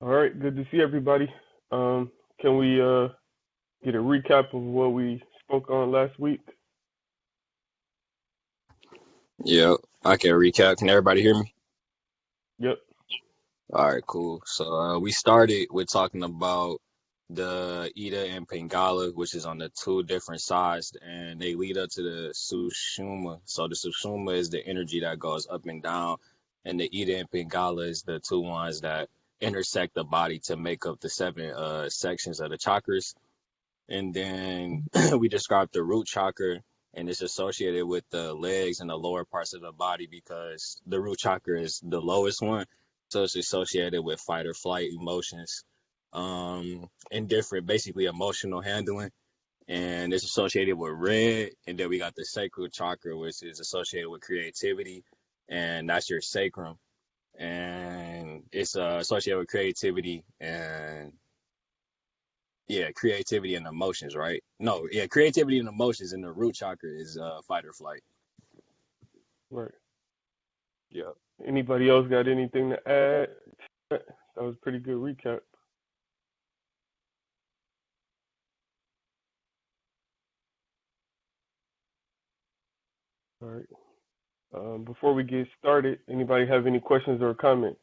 All right, good to see everybody. Can we get a recap of what we spoke on last week? Yeah, I can recap. Can everybody hear me? Yep. All right, cool. So we started with talking about the Ida and Pingala, which is on the two different sides, and they lead up to the Sushuma. So the Sushuma is the energy that goes up and down, and the Ida and Pingala is the two ones that intersect the body to make up the seven sections of the chakras. And then we described the root chakra, and it's associated with the legs and the lower parts of the body because the root chakra is the lowest one. So it's associated with fight or flight emotions, and different, basically emotional handling. And it's associated with red. And then we got the sacral chakra, which is associated with creativity, and that's your sacrum. And it's associated with creativity and creativity and emotions, right? No, creativity and emotions, and the root chakra is fight or flight. Right. Yeah. Anybody else got anything to add? That was a pretty good recap. All right. Before we get started, anybody have any questions or comments?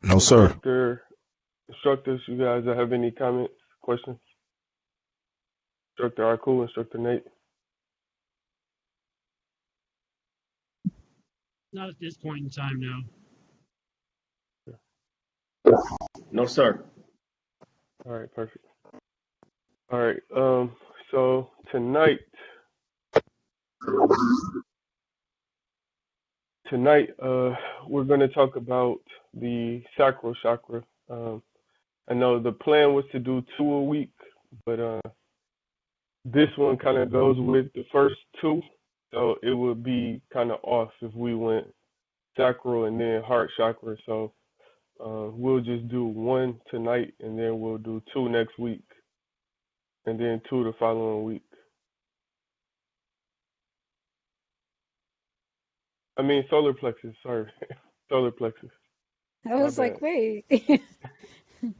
No, sir. Instructors, you guys have any comments, questions? Instructor Arku, Instructor Nate. Not at this point in time, no. No, sir. All right, perfect. All right. So tonight, we're going to talk about the sacral chakra. I know the plan was to do 2 a week, but this one kind of goes with the first 2, so it would be kind of off if we went sacral and then heart chakra. So we'll just do 1 tonight, and then we'll do 2 next week, and then 2 the following week. I mean solar plexus. Sorry, solar plexus. I was like, wait.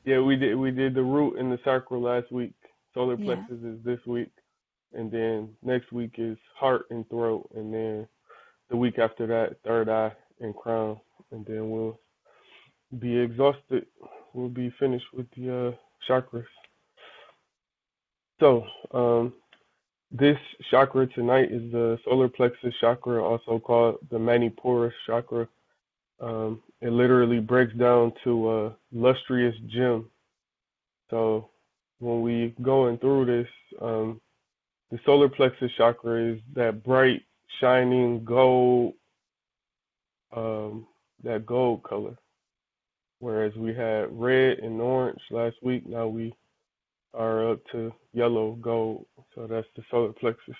Yeah, we did the root and the sacral last week. Solar Yeah. plexus is this week, and then next week is heart and throat, and then the week after that, third eye and crown, and then we'll be exhausted. We'll be finished with the chakras. So, this chakra tonight is the solar plexus chakra, also called the Manipura chakra. It literally breaks down to a lustrous gem. So when we going through this, the solar plexus chakra is that bright, shining gold, that gold color. Whereas we had red and orange last week, now we are up to yellow gold. So that's the solar plexus,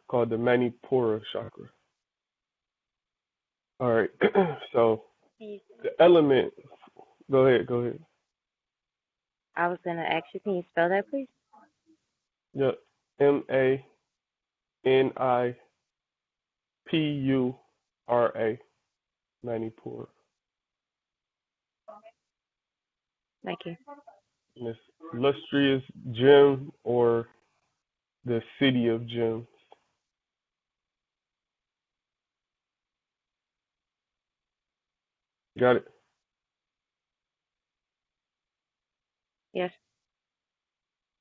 called the Manipura chakra. All right. So the element. Go ahead. I was going to ask you, can you spell that, please? Yep. Manipura. Manipura. Thank you. And it's lustrous gem, or the city of gems. Got it? Yes.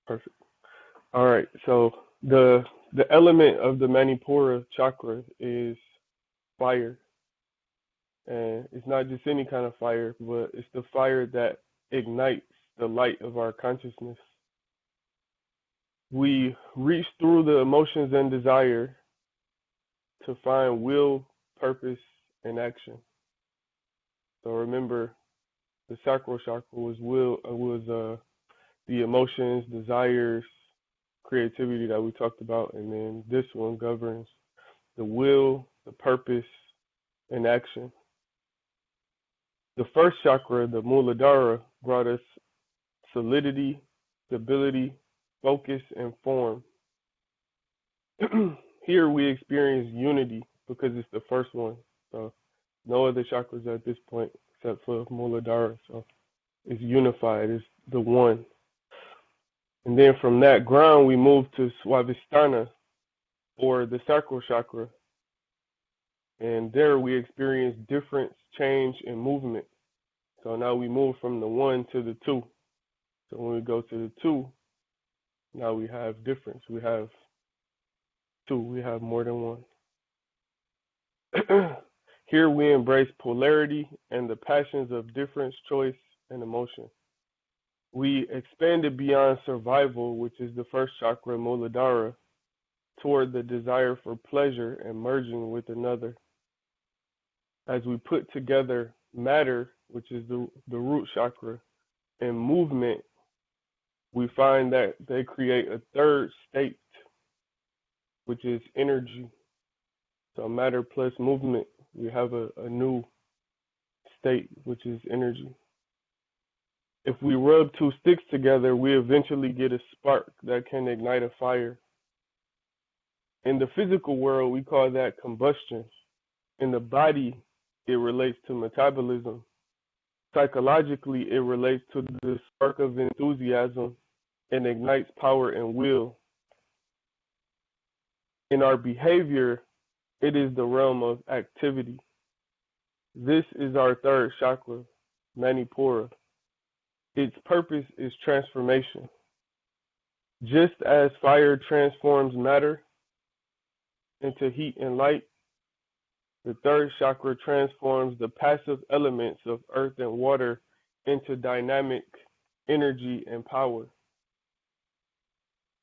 Perfect. All right. So the element of the Manipura chakra is fire. And it's not just any kind of fire, but it's the fire that ignites the light of our consciousness. We reach through the emotions and desire to find will, purpose, and action. So remember, the sacral chakra was the emotions, desires, creativity that we talked about, and then this one governs the will, the purpose, and action. The first chakra, the Muladhara, brought us solidity, stability, focus, and form. here we experience unity because it's the first one. So no other chakras at this point except for Muladhara. So it's unified. It's the one. And then from that ground, we move to Swavistana, or the sacral chakra. And there we experience difference, change, and movement. So now we move from the 1 to the 2. So when we go to the 2, now we have difference. We have 2. We have more than 1. Here we embrace polarity and the passions of difference, choice, and emotion. We expanded beyond survival, which is the first chakra, Muladhara, toward the desire for pleasure and merging with another. As we put together matter, which is the root chakra, and movement, we find that they create a third state, which is energy. So matter plus movement, we have a new state, which is energy. If we rub 2 sticks together, we eventually get a spark that can ignite a fire. In the physical world, we call that combustion. In the body, it relates to metabolism. Psychologically, it relates to the spark of enthusiasm and ignites power and will. In our behavior, it is the realm of activity. This is our third chakra, Manipura. Its purpose is transformation. Just as fire transforms matter into heat and light, the third chakra transforms the passive elements of earth and water into dynamic energy and power.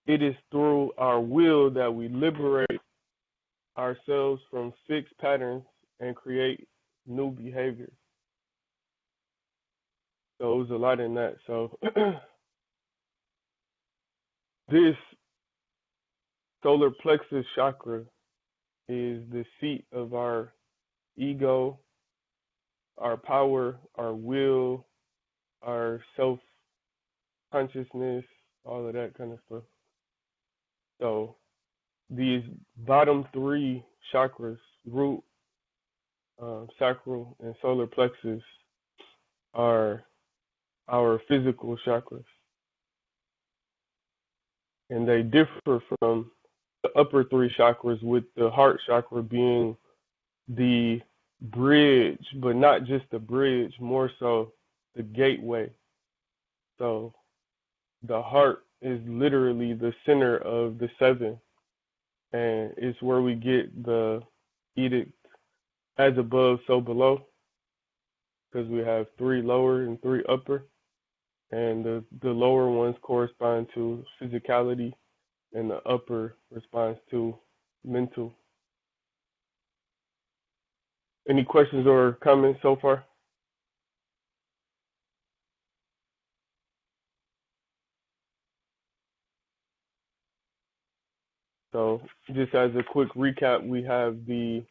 It is through our will that we liberate ourselves from fixed patterns and create new behavior. So it was a lot in that. So this solar plexus chakra is the seat of our ego, our power, our will, our self-consciousness, all of that kind of stuff. So these bottom 3 chakras, root, sacral, and solar plexus, are our physical chakras. And they differ from the upper 3 chakras, with the heart chakra being the bridge, but not just the bridge, more so the gateway. So the heart is literally the center of the 7, and it's where we get the edict, as above, so below, because we have 3 lower and 3 upper, and the lower ones correspond to physicality, and the upper responds to mental. Any questions or comments so far? So just as a quick recap, we have the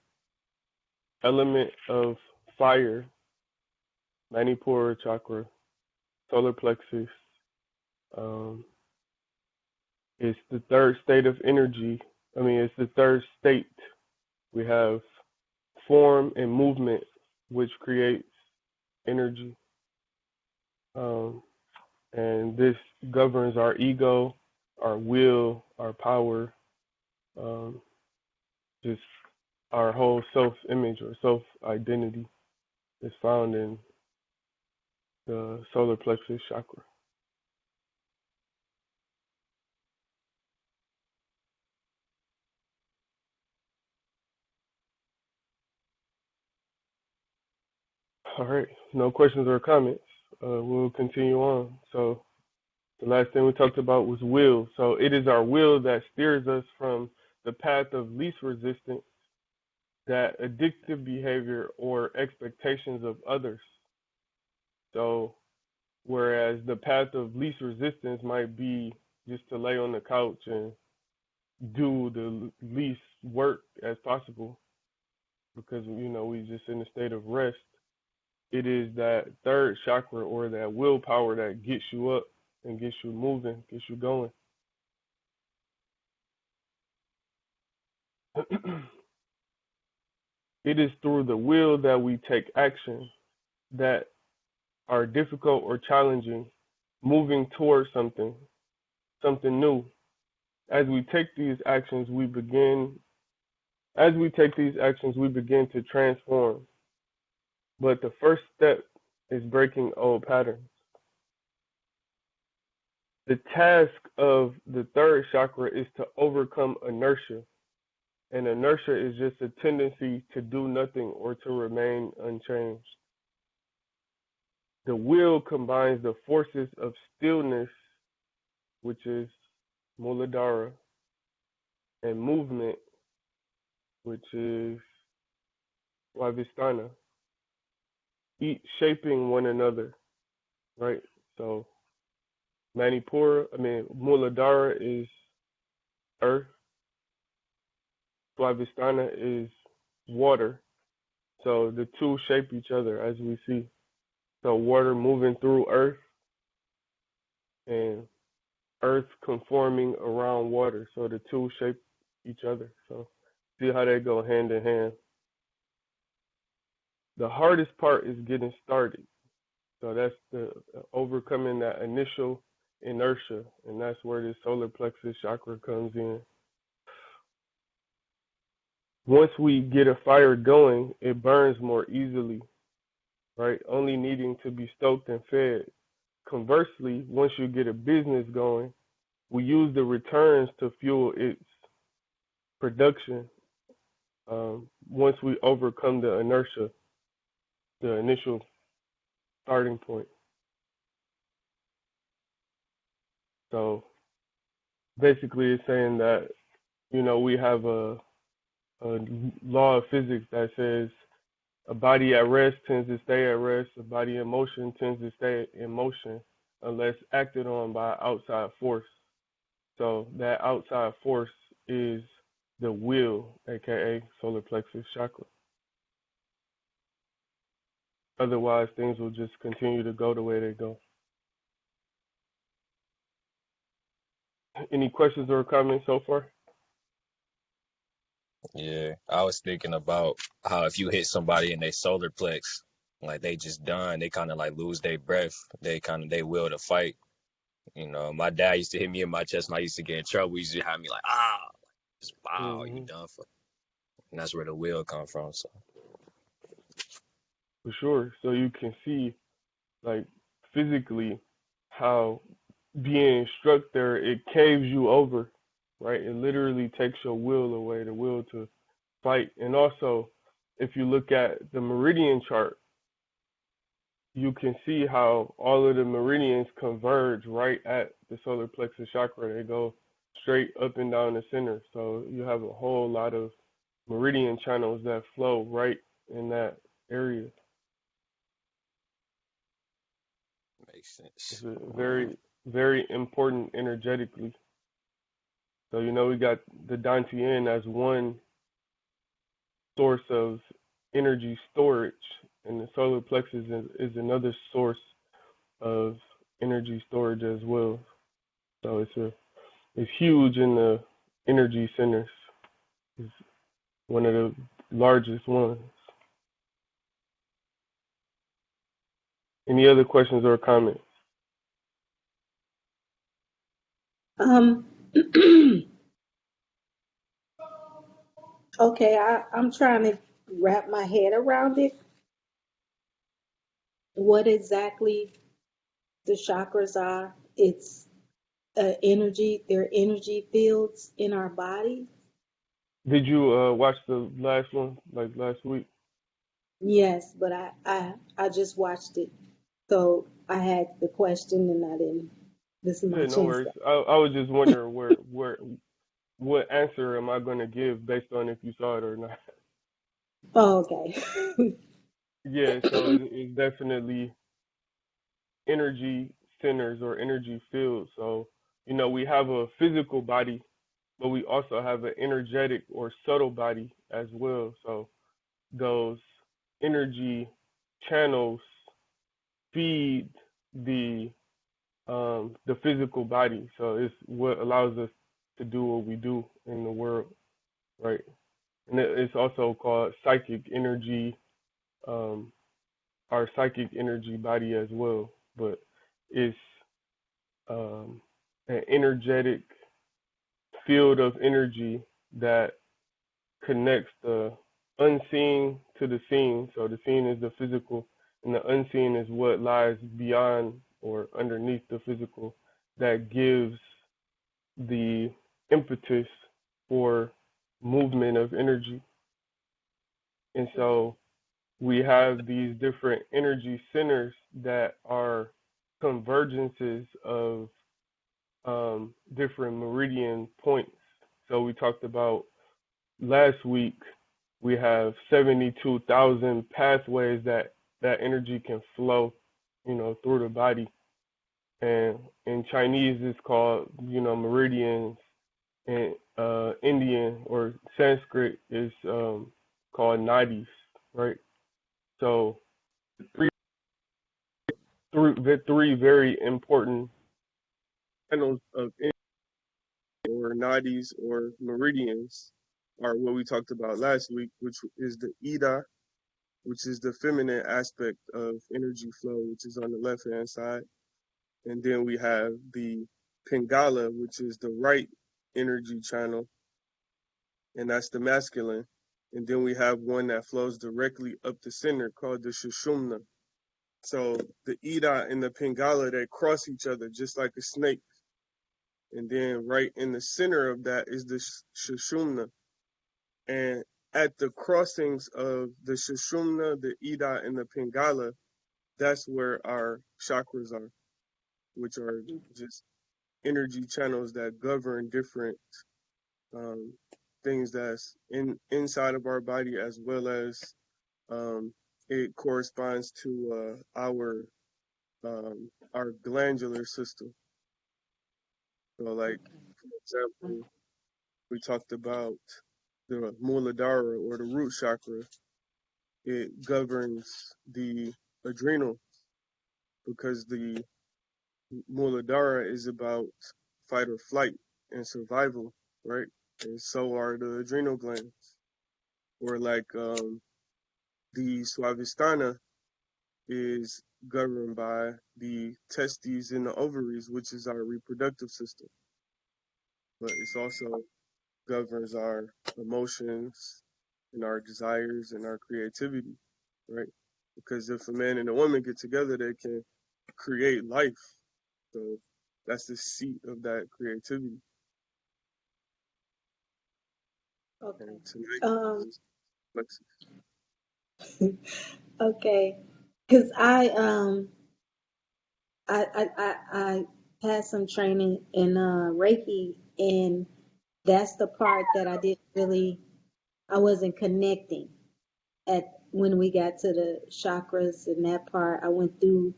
element of fire, Manipura chakra, solar plexus. It's the third state of energy. It's the third state. We have form and movement, which creates energy. And this governs our ego, our will, our power, just our whole self-image or self-identity is found in the solar plexus chakra. All right, no questions or comments. We'll continue on. So the last thing we talked about was will. So it is our will that steers us from the path of least resistance, that addictive behavior or expectations of others. So whereas the path of least resistance might be just to lay on the couch and do the least work as possible because, we just in a state of rest. It is that third chakra or that willpower that gets you up and gets you moving, gets you going. It is through the will that we take action that are difficult or challenging, moving towards something new. As we take these actions, we begin to transform. But the first step is breaking old patterns. The task of the third chakra is to overcome inertia. And inertia is just a tendency to do nothing or to remain unchanged. The will combines the forces of stillness, which is Muladhara, and movement, which is Svadhisthana, each shaping one another, right? So Muladhara is earth, Svadhisthana is water. So the two shape each other as we see. So water moving through earth and earth conforming around water. So the two shape each other. So see how they go hand in hand. The hardest part is getting started. So that's the overcoming that initial inertia, and that's where the solar plexus chakra comes in. Once we get a fire going, it burns more easily, right? Only needing to be stoked and fed. Conversely, once you get a business going, we use the returns to fuel its production. Once we overcome the inertia, the initial starting point. So basically it's saying that, we have a law of physics that says a body at rest tends to stay at rest, a body in motion tends to stay in motion unless acted on by outside force. So that outside force is the will, aka solar plexus chakra. Otherwise, things will just continue to go the way they go. Any questions or comments so far? Yeah, I was thinking about how if you hit somebody in their solar plex, like they just done, they kind of like lose their breath. They will to fight. My dad used to hit me in my chest, and I used to get in trouble. He used to have me like, just wow, you Mm-hmm. done for. And that's where the will come from. So For sure. So you can see, like, physically how being struck there, it caves you over, right? It literally takes your will away, the will to fight. And also, if you look at the meridian chart, you can see how all of the meridians converge right at the solar plexus chakra. They go straight up and down the center. So you have a whole lot of meridian channels that flow right in that area. makes sense. It's a very, very important energetically. So, we got the Dantian as one source of energy storage, and the solar plexus is another source of energy storage as well. So it's huge in the energy centers. It's one of the largest ones. Any other questions or comments? Um, okay, I'm trying to wrap my head around it. What exactly the chakras are? It's they're energy fields in our body. Did you watch the last one, like last week? Yes, but I just watched it, so I had the question and I didn't. This is my Yeah, no chance. worries. I was just wondering what answer am I going to give based on if you saw it or not. Oh, okay. Yeah, so it's definitely energy centers or energy fields. So, we have a physical body, but we also have an energetic or subtle body as well. So those energy channels feed the physical body. So it's what allows us to do what we do in the world, right? and it's also called psychic energy, our psychic energy body as well. But it's an energetic field of energy that connects the unseen to the seen. So the seen is the physical, and the unseen is what lies beyond or underneath the physical that gives the impetus for movement of energy. And so we have these different energy centers that are convergences of different meridian points. So we talked about last week, we have 72,000 pathways that energy can flow, through the body. And in Chinese, it's called, meridians. And Indian or Sanskrit is called nadis, right? So the three very important channels of energy, or nadis or meridians, are what we talked about last week, which is the Ida, which is the feminine aspect of energy flow, which is on the left-hand side. And then we have the Pingala, which is the right energy channel, and that's the masculine. And then we have one that flows directly up the center called the Shushumna. So the Ida and the Pingala, they cross each other just like a snake. And then right in the center of that is the Shushumna. And at the crossings of the Shushumna, the Ida, and the Pingala, that's where our chakras are, which are just energy channels that govern different things that's inside of our body, as well as it corresponds to our glandular system. So, like, for example, we talked about the Muladhara, or the root chakra. It governs the adrenal, because the Muladhara is about fight or flight and survival, right? And so are the adrenal glands. Or like the Swavistana is governed by the testes and the ovaries, which is our reproductive system. But it's also governs our emotions and our desires and our creativity, right? Because if a man and a woman get together, they can create life. So that's the seat of that creativity. Okay. And tonight Um, is PLEXUS. okay. Because I had some training in Reiki, and that's the part that I wasn't connecting at when we got to the chakras and that part. I went through,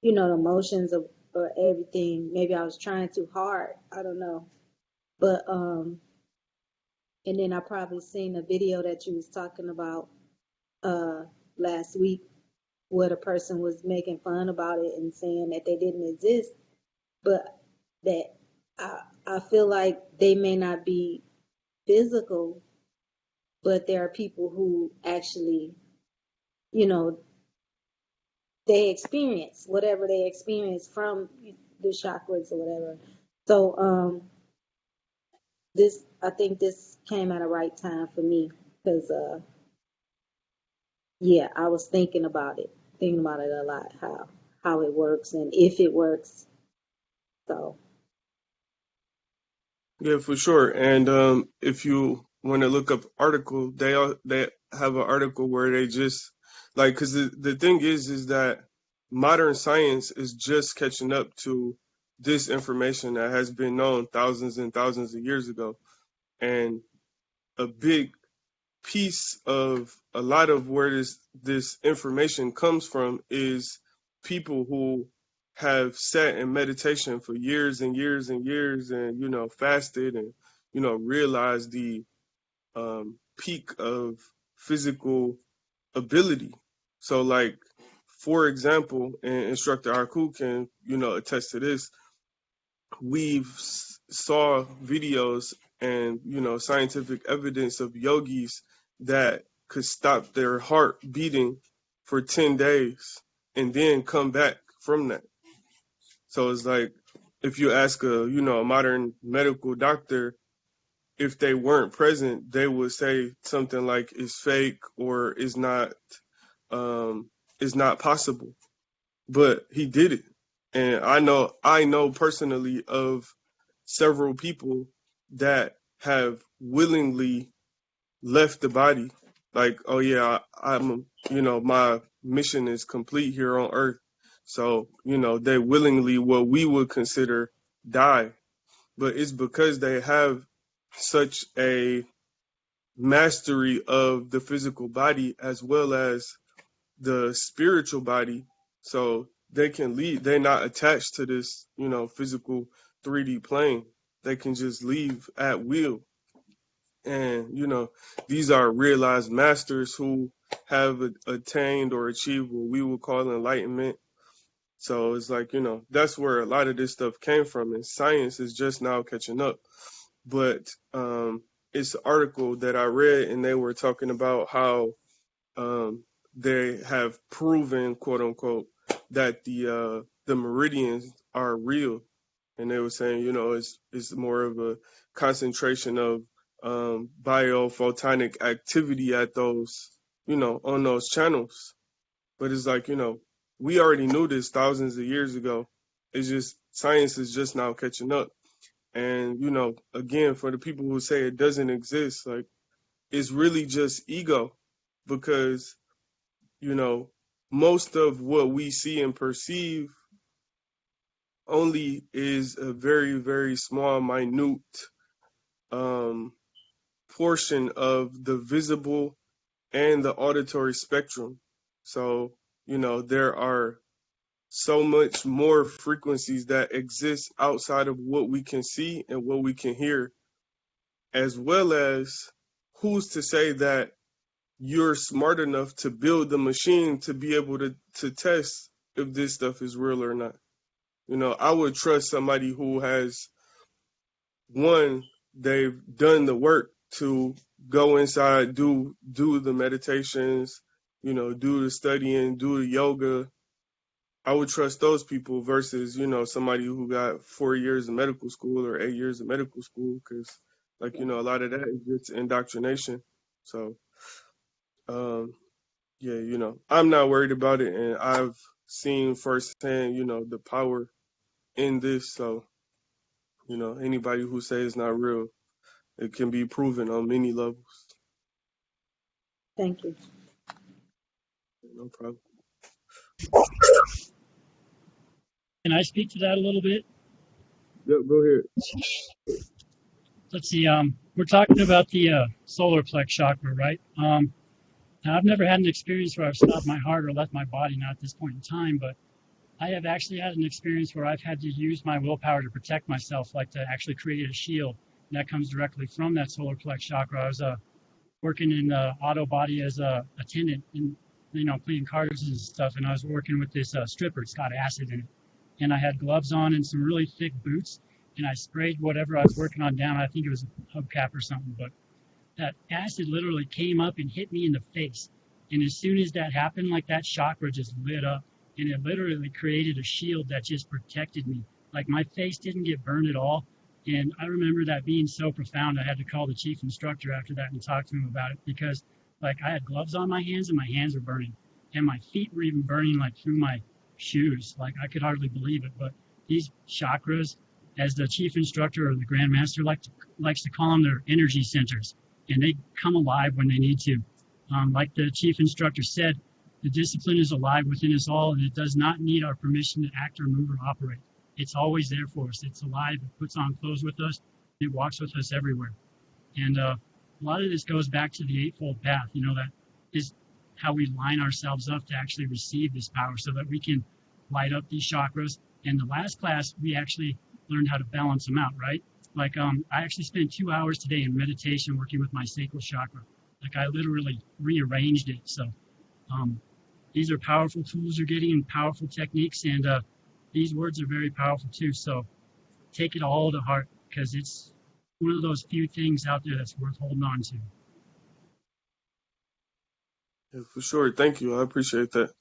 the motions of everything. Maybe I was trying too hard. I don't know. But and then I probably seen a video that you was talking about last week, where the person was making fun about it and saying that they didn't exist, but that I feel like they may not be physical, but there are people who actually, you know, they experience whatever they experience from the chakras or whatever. So I think this came at a right time for me, because yeah, I was thinking about it a lot, how it works and if it works. So Yeah, for sure. And if you want to look up article, they have an article where they just like, because the thing is that modern science is just catching up to this information that has been known thousands and thousands of years ago. And a big piece of a lot of where this information comes from is people who have sat in meditation for years and years and years, and fasted, and realized the peak of physical ability. So, like, for example, and Instructor Arku can attest to this, we've saw videos and scientific evidence of yogis that could stop their heart beating for 10 days and then come back from that. So it's like, if you ask a modern medical doctor, if they weren't present, they would say something like it's fake or is not possible. But he did it. And I know personally of several people that have willingly left the body. Like, oh yeah, I'm my mission is complete here on earth. So, they willingly, what we would consider, die. But it's because they have such a mastery of the physical body as well as the spiritual body, so they can leave. They're not attached to this physical 3D plane. They can just leave at will. And these are realized masters who have attained or achieved what we would call enlightenment. So it's like, that's where a lot of this stuff came from, and science is just now catching up. But it's an article that I read, and they were talking about how they have proven, quote unquote, that the meridians are real, and they were saying, it's more of a concentration of biophotonic activity at those, on those channels. But it's like, we already knew this thousands of years ago. It's just science is just now catching up. And again, for the people who say it doesn't exist, like, it's really just ego, because most of what we see and perceive only is a very, very small, minute portion of the visible and the auditory spectrum. So, there are so much more frequencies that exist outside of what we can see and what we can hear, as well as who's to say that you're smart enough to build the machine to be able to test if this stuff is real or not. I would trust somebody who has, one, they've done the work to go inside, do the meditations, do the studying, do the yoga. I would trust those people versus, somebody who got 4 years of medical school or 8 years of medical school, because, like, a lot of that is just indoctrination. So, yeah, I'm not worried about it, and I've seen firsthand, the power in this. So, anybody who says it's not real, it can be proven on many levels. Thank you. No problem. Can I speak to that a little bit? Yep, go ahead. Let's see. We're talking about the solar plex chakra, right? Now, I've never had an experience where I've stopped my heart or left my body, not at this point in time, but I have actually had an experience where I've had to use my willpower to protect myself, like to actually create a shield. And that comes directly from that solar plex chakra. I was working in the auto body as a attendant, in, cleaning cars and stuff, and I was working with this stripper. It's got acid in it. And I had gloves on and some really thick boots, and I sprayed whatever I was working on down. I think it was a hubcap or something, but that acid literally came up and hit me in the face. And as soon as that happened, like, that chakra just lit up, and it literally created a shield that just protected me. Like, my face didn't get burned at all. And I remember that being so profound, I had to call the chief instructor after that and talk to him about it, because, like, I had gloves on my hands and my hands were burning, and my feet were even burning, like, through my shoes. Like, I could hardly believe it. But these chakras, as the chief instructor or the grand master likes to call them, their energy centers, and they come alive when they need to. Like the chief instructor said, the discipline is alive within us all, and it does not need our permission to act or move or operate. It's always there for us. It's alive. It puts on clothes with us. It walks with us everywhere. And a lot of this goes back to the Eightfold Path. That is how we line ourselves up to actually receive this power, so that we can light up these chakras. And the last class, we actually learned how to balance them out, right? Like, I actually spent 2 hours today in meditation working with my sacral chakra. Like, I literally rearranged it. So these are powerful tools you're getting, and powerful techniques, and these words are very powerful too. So take it all to heart, because it's one of those few things out there that's worth holding on to. Yeah, for sure. Thank you. I appreciate that.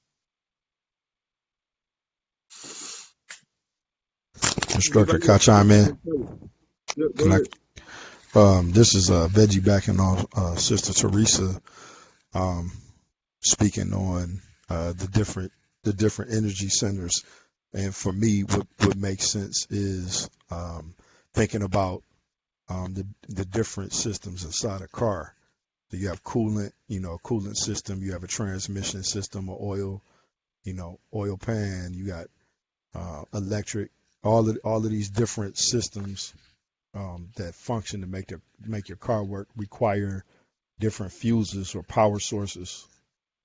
Instructor, Anybody can I else got chime in? something? Yep, go Can ahead. This is Veggie backing off Sister Teresa speaking on the different energy centers. And for me, what makes sense is thinking about the different systems inside a car. So you have coolant, a coolant system. You have a transmission system, a oil, oil pan. You got electric. All of these different systems that function to make your car work require different fuses or power sources,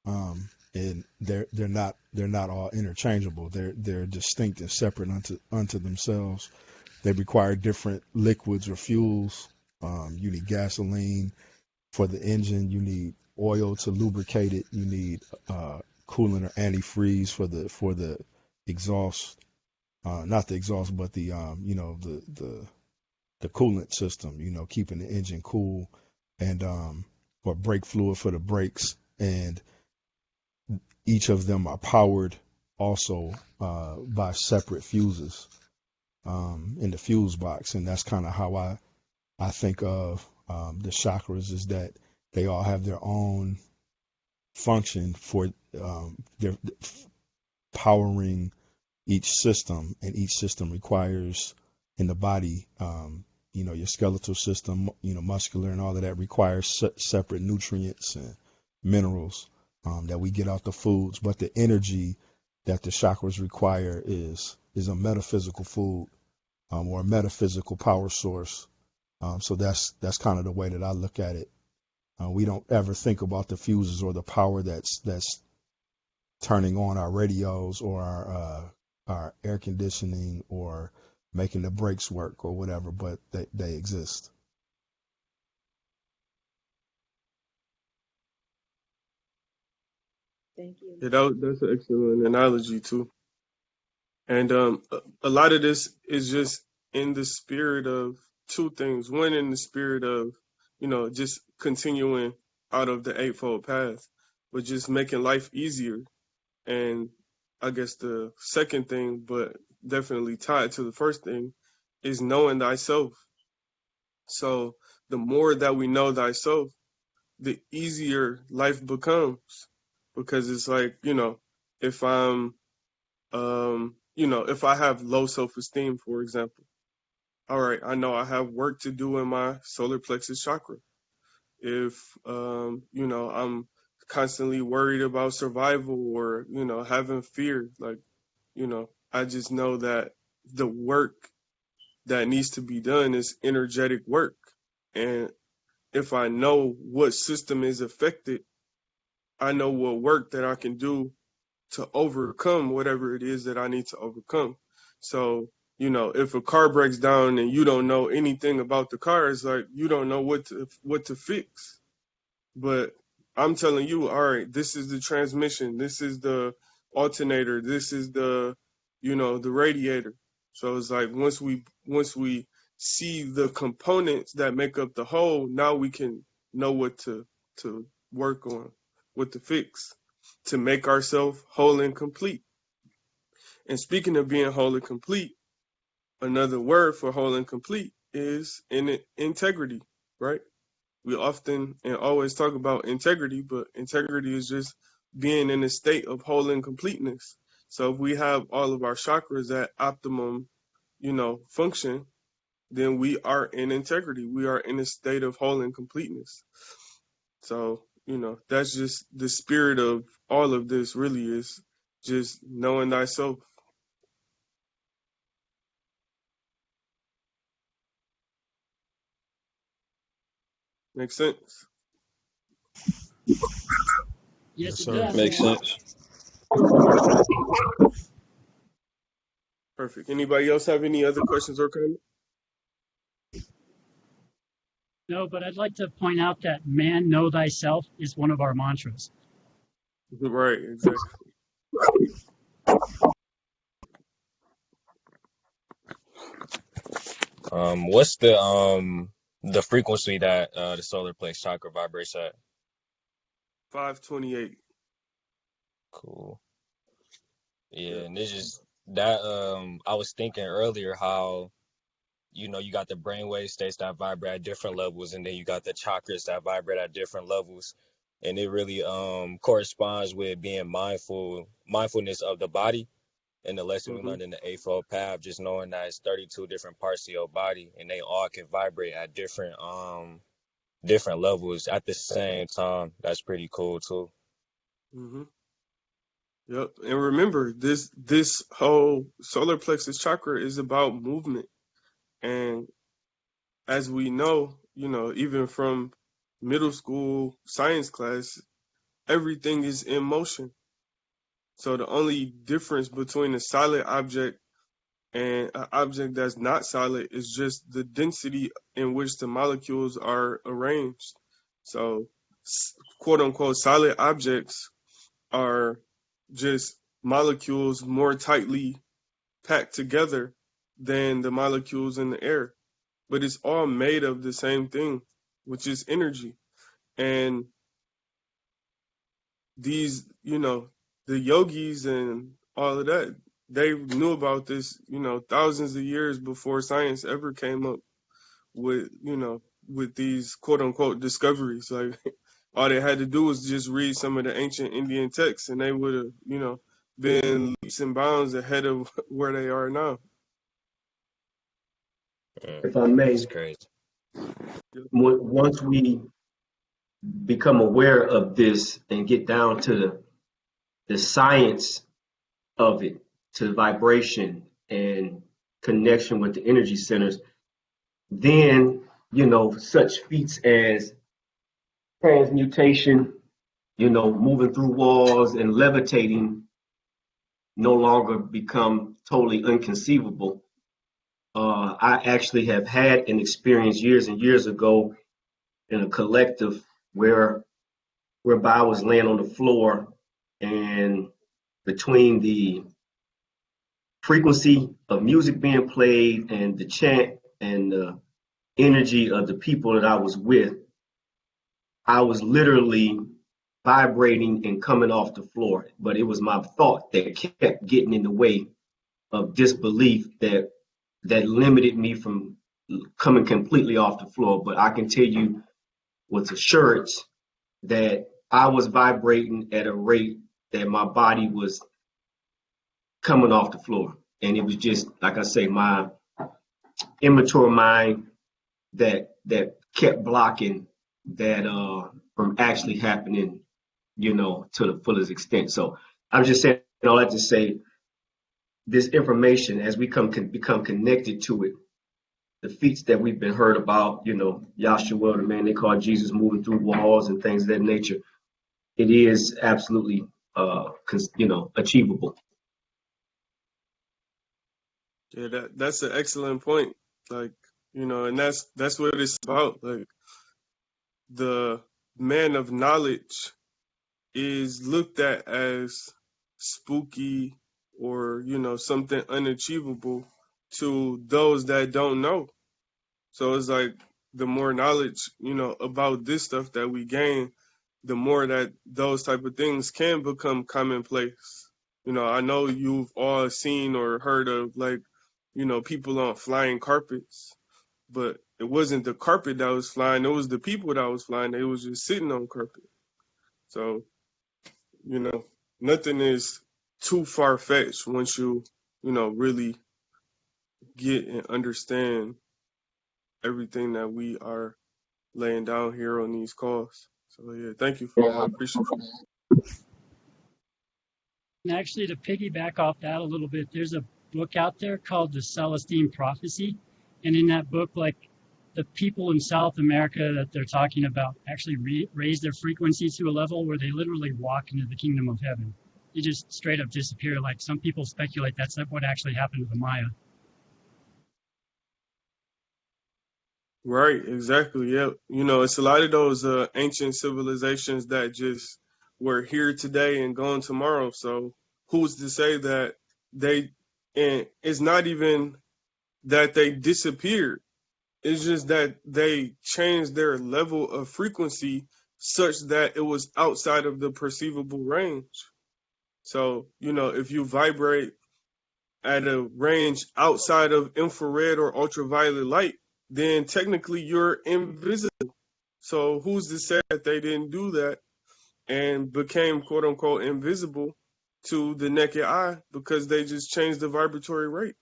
and they're not all interchangeable. They're distinct and separate unto themselves. They require different liquids or fuels. You need gasoline for the engine. You need oil to lubricate it. You need coolant or antifreeze for the exhaust. Not the exhaust, but the coolant system, keeping the engine cool, and or brake fluid for the brakes. And each of them are powered also by separate fuses in the fuse box. And that's kind of how I think of the chakras, is that they all have their own function for their powering each system, and each system requires in the body, your skeletal system, muscular and all of that requires separate nutrients and minerals that we get out the foods. But the energy that the chakras require is a metaphysical food, or a metaphysical power source. So that's kind of the way that I look at it. We don't ever think about the fuses or the power that's turning on our radios or our air conditioning or making the brakes work or whatever, but they exist. Thank you. Yeah, that's an excellent analogy too. And a lot of this is just in the spirit of two things. One, in the spirit of, just continuing out of the eightfold path, but just making life easier. And I guess the second thing, but definitely tied to the first thing, is knowing thyself. So the more that we know thyself, the easier life becomes, because it's like, if I'm if I have low self-esteem, for example, all right, I know I have work to do in my solar plexus chakra. If I'm constantly worried about survival, or having fear, like, I just know that the work that needs to be done is energetic work. And if I know what system is affected, I know what work that I can do to overcome whatever it is that I need to overcome. So, if a car breaks down and you don't know anything about the car, it's like you don't know what to fix. But I'm telling you, all right, this is the transmission, this is the alternator, this is the radiator. So it's like once we see the components that make up the whole, now we can know what to work on, what to fix, to make ourselves whole and complete. And speaking of being whole and complete, another word for whole and complete is integrity, right? We often and always talk about integrity, but integrity is just being in a state of whole and completeness. So if we have all of our chakras at optimum, function, then we are in integrity. We are in a state of whole and completeness. So, that's just the spirit of all of this, really, is just knowing thyself. Makes sense? Yes, Yes, it sir. does. Makes sense. Perfect. Anybody else have any other questions or comments? No, but I'd like to point out that man, know thyself is one of our mantras. Right, exactly. What's the frequency that the solar plex chakra vibrates at? 528. Cool. Yeah, and it's just that I was thinking earlier how, you know, you got the brainwave states that vibrate at different levels, and then you got the chakras that vibrate at different levels. And it really corresponds with being mindfulness of the body. And the lesson we Mm-hmm. learned in the Eightfold Path, just knowing that it's 32 different parts of your body, and they all can vibrate at different levels at the same time. That's pretty cool too. Mm-hmm. Yep. And remember, this whole solar plexus chakra is about movement. And as we know, you know, even from middle school science class, everything is in motion. So the only difference between a solid object and an object that's not solid is just the density in which the molecules are arranged. So, quote unquote, solid objects are just molecules more tightly packed together than the molecules in the air. But it's all made of the same thing, which is energy. And these, you know, the yogis and all of that, they knew about this, you know, thousands of years before science ever came up with, you know, with these quote unquote discoveries. Like all they had to do was just read some of the ancient Indian texts and they would have, you know, been leaps and bounds ahead of where they are now. If I may, That's crazy. once we become aware of this and get down to the science of it, to vibration and connection with the energy centers, then, you know, such feats as transmutation, you know, moving through walls and levitating no longer become totally inconceivable. I actually have had an experience years and years ago in a collective whereby I was laying on the floor, and between the frequency of music being played and the chant and the energy of the people that I was with, I was literally vibrating and coming off the floor. But it was my thought that kept getting in the way of disbelief that limited me from coming completely off the floor. But I can tell you with assurance that I was vibrating at a rate that my body was coming off the floor. And it was just, like I say, my immature mind that kept blocking that from actually happening, you know, to the fullest extent. So I'm just saying all that to say this information, as we become connected to it, the feats that we've been heard about, you know, Yahshua, the man they call Jesus, moving through walls and things of that nature, it is absolutely, you know, achievable. Yeah, that's an excellent point. Like, you know, and that's what it's about. Like the man of knowledge is looked at as spooky or, you know, something unachievable to those that don't know. So it's like the more knowledge, you know, about this stuff that we gain, the more that those type of things can become commonplace. You know, I know you've all seen or heard of, like, you know, people on flying carpets, but it wasn't the carpet that was flying, it was the people that was flying. They was just sitting on carpet. So, you know, nothing is too far fetched once you know, really get and understand everything that we are laying down here on these calls. So yeah, thank you for that. I appreciate it. And actually, to piggyback off that a little bit, there's a book out there called The Celestine Prophecy. And in that book, like the people in South America that they're talking about actually raise their frequency to a level where they literally walk into the kingdom of heaven. You just straight up disappear. Like some people speculate that's what actually happened to the Maya. Right, exactly. Yeah. You know, it's a lot of those ancient civilizations that just were here today and gone tomorrow. So who's to say that they, and it's not even that they disappeared. It's just that they changed their level of frequency such that it was outside of the perceivable range. So, if you vibrate at a range outside of infrared or ultraviolet light, then technically you're invisible. So who's to say that they didn't do that and became quote unquote invisible to the naked eye because they just changed the vibratory rate?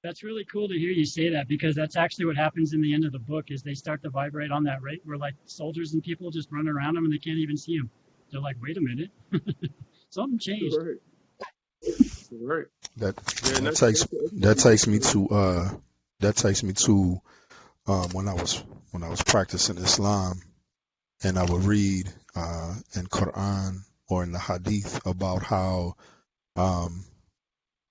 That's really cool to hear you say that, because that's actually what happens in the end of the book is they start to vibrate on that rate where like soldiers and people just run around them and they can't even see them. They're like, wait a minute, something changed. Right. That Yeah, that takes me to when I was practicing Islam, and I would read in Quran or in the Hadith about how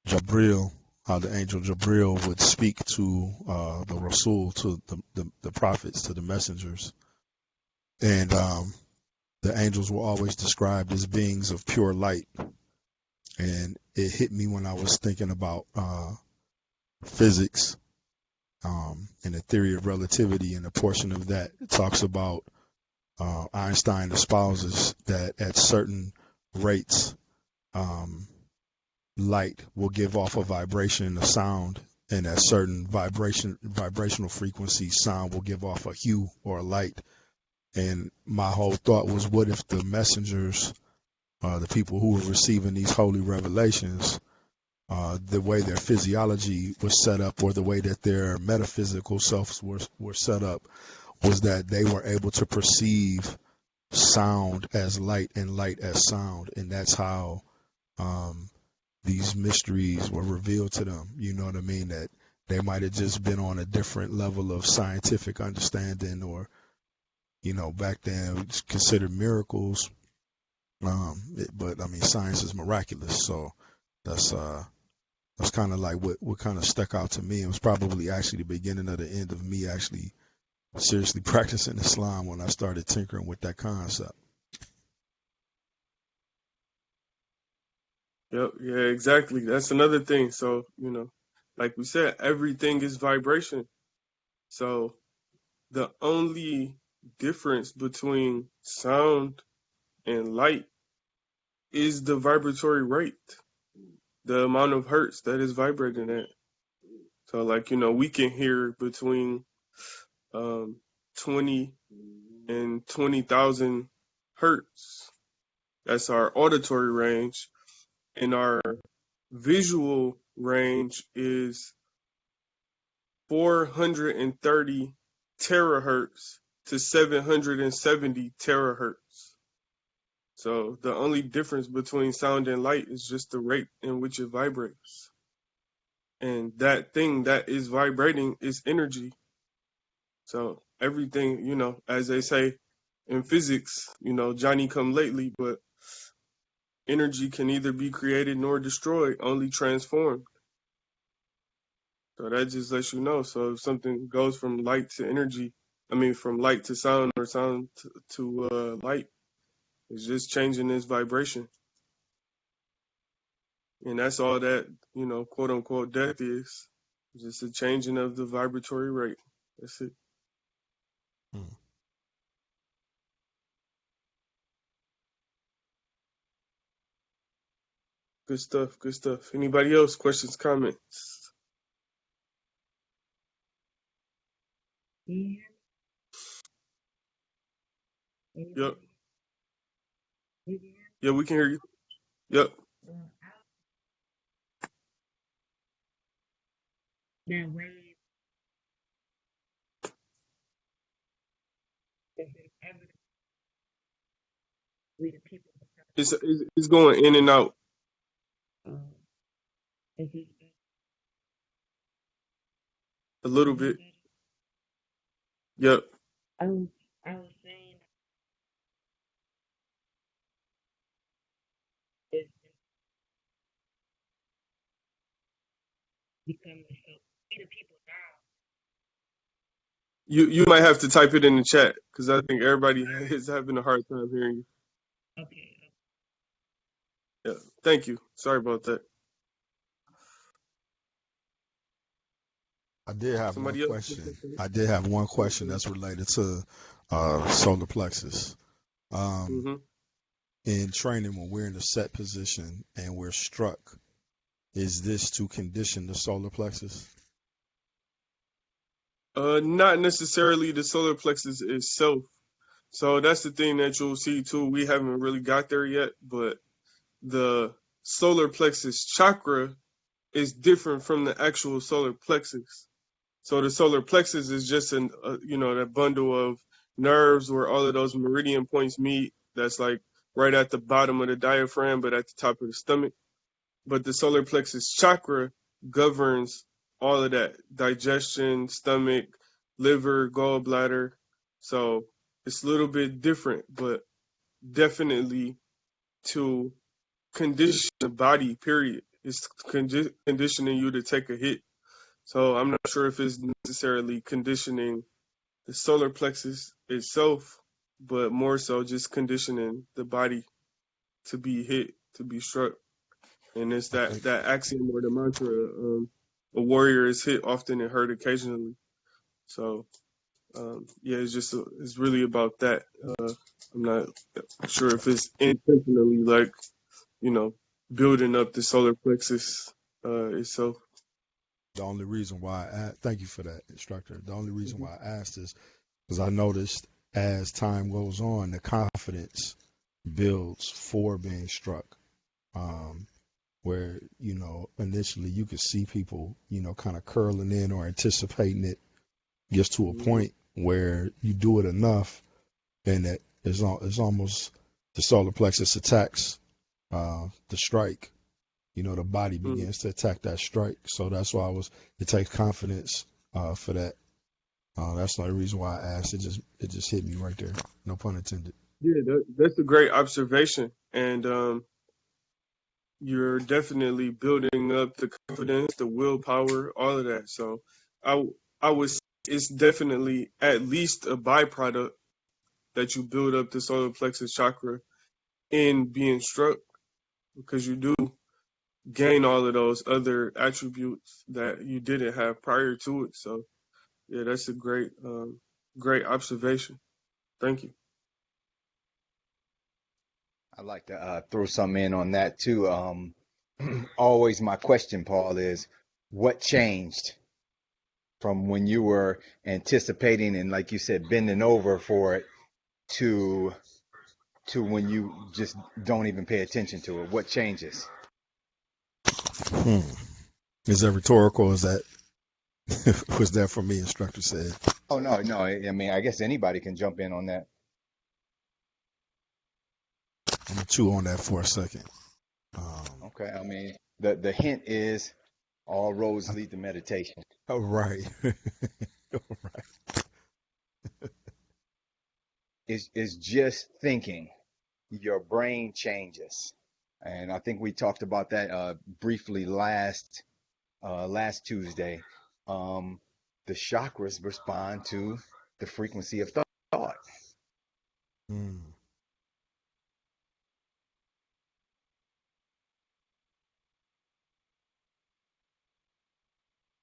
Jabril, how the angel Jabril would speak to the Rasul, to the prophets, to the messengers, and the angels were always described as beings of pure light. And it hit me when I was thinking about physics and the theory of relativity, and a portion of that talks about Einstein espouses that at certain rates, light will give off a vibration, a sound, and at certain vibrational frequencies, sound will give off a hue or a light. And my whole thought was, what if the messengers, the people who were receiving these holy revelations, the way their physiology was set up, or the way that their metaphysical selves were set up, was that they were able to perceive sound as light and light as sound, and that's how these mysteries were revealed to them. You know what I mean? That they might have just been on a different level of scientific understanding, or back then it's considered miracles. But I mean, science is miraculous, so that's kind of like what kind of stuck out to me. It was probably actually the beginning of the end of me actually seriously practicing Islam when I started tinkering with that concept. Yep. Yeah, exactly. That's another thing. So, like we said, everything is vibration. So the only difference between sound and light is the vibratory rate, the amount of hertz that is vibrating at. So like, we can hear between 20 and 20,000 hertz. That's our auditory range. And our visual range is 430 terahertz to 770 terahertz. So the only difference between sound and light is just the rate in which it vibrates. And that thing that is vibrating is energy. So everything, as they say in physics, Johnny come lately, but energy can neither be created nor destroyed, only transformed. So that just lets you know. So if something goes from light to energy, from light to sound, or sound to light, it's just changing its vibration. And that's all that, quote unquote, death is. Just a changing of the vibratory rate. That's it. Good stuff. Good stuff. Anybody else? Questions, comments? Yep. Yeah, we can hear you. Yep. It's going in and out. A little bit. Yep. You might have to type it in the chat, because I think everybody is having a hard time hearing you. Yeah. Thank you. Sorry about that. I did have one Somebody else? question. I did have one question that's related to solar plexus. Um, Mm-hmm. in training, when we're in a set position and we're struck, is this to condition the solar plexus? Not necessarily the solar plexus itself. So that's the thing that you'll see too. We haven't really got there yet, but the solar plexus chakra is different from the actual solar plexus. So the solar plexus is just that bundle of nerves where all of those meridian points meet. That's like right at the bottom of the diaphragm, but at the top of the stomach. But the solar plexus chakra governs all of that: digestion, stomach, liver, gallbladder. So it's a little bit different, but definitely to condition the body, period. It's conditioning you to take a hit. So I'm not sure if it's necessarily conditioning the solar plexus itself, but more so just conditioning the body to be hit, to be struck. And it's I that think that axiom or the mantra: a warrior is hit often and hurt occasionally. So yeah, it's really about that. I'm not sure if it's intentionally like building up the solar plexus itself. the only reason why thank you for that, instructor. The only reason why I asked is because I noticed as time goes on, the confidence builds for being struck. Um, where initially you could see people kind of curling in or anticipating it, gets to a Mm-hmm. point where you do it enough and that it's almost the solar plexus attacks the strike. The body Mm-hmm. begins to attack that strike. So that's why it takes confidence for that. That's the only reason why I asked. It just hit me right there. No pun intended. Yeah, that's a great observation, and you're definitely building up the confidence, the willpower, all of that. So, I I would say it's definitely at least a byproduct that you build up the solar plexus chakra in being struck, because you do gain all of those other attributes that you didn't have prior to it. So, yeah, that's a great observation. Thank you. I'd like to throw something in on that too. Always my question, Paul, is what changed from when you were anticipating and, like you said, bending over for it to when you just don't even pay attention to it? What changes? Hmm. Is that rhetorical? Is that was that for me? Instructor said. Oh, no, no. I mean, I guess anybody can jump in on that. I'm gonna chew on that for a second. Um, Okay. I mean, the hint is all roads lead to meditation. oh, right. Right. Is just thinking. Your brain changes. And I think we talked about that briefly last Tuesday. The chakras respond to the frequency of thought. Mm,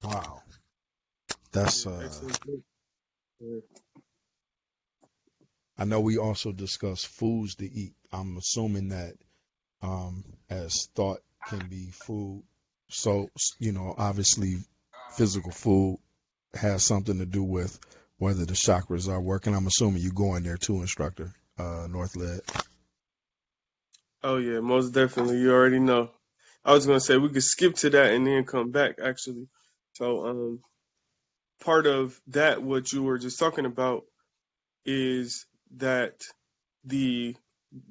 wow. That's Yeah, excellent. Yeah. I know we also discussed foods to eat. I'm assuming that as thought can be food. So, obviously physical food has something to do with whether the chakras are working. I'm assuming you go in there too, instructor, Northled. Oh yeah, most definitely. You already know. I was gonna say we could skip to that and then come back actually. So part of that what you were just talking about is that the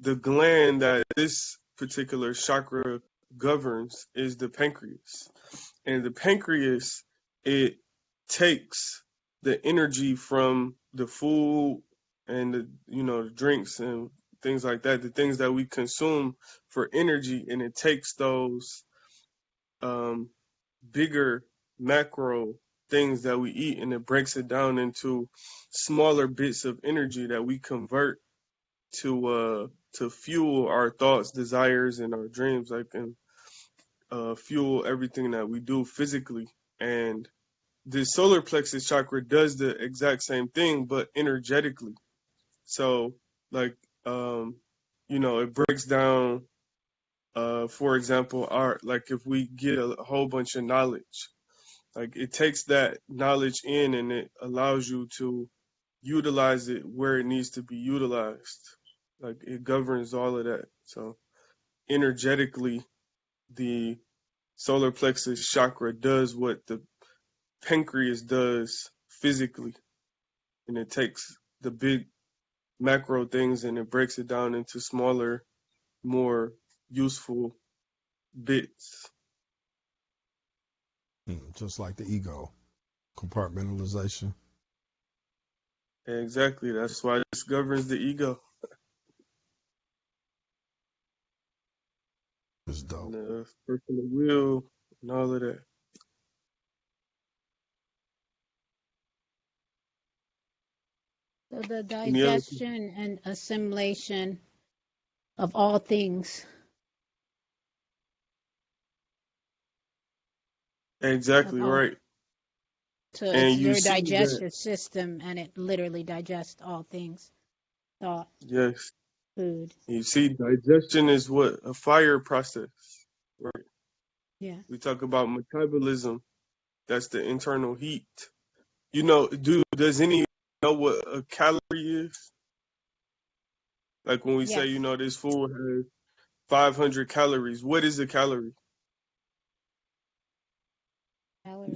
the gland that this particular chakra governs is the pancreas. And the pancreas, it takes the energy from the food and the drinks and things like that, the things that we consume for energy, and it takes those um, bigger macro things that we eat and it breaks it down into smaller bits of energy that we convert to fuel our thoughts, desires, and our dreams, like and fuel everything that we do physically. And the solar plexus chakra does the exact same thing, but energetically. So, like, it breaks down. For example, like if we get a whole bunch of knowledge, like it takes that knowledge in and it allows you to utilize it where it needs to be utilized. Like it governs all of that. So energetically, the solar plexus chakra does what the pancreas does physically, and it takes the big macro things and it breaks it down into smaller, more useful bits. Just like the ego, compartmentalization. Exactly. That's why this governs the ego. It's dope. And the personal will and all of that. So the Any other? digestion and assimilation of all things. Exactly right. So And it's you your see that. digestive system, and it literally digests all things. Thought, Yes. food. You see, digestion is what? A fire process, right? Yeah. We talk about metabolism. That's the internal heat. Does any know what a calorie is? Like when we say, Yes. this food has 500 calories. What is a calorie?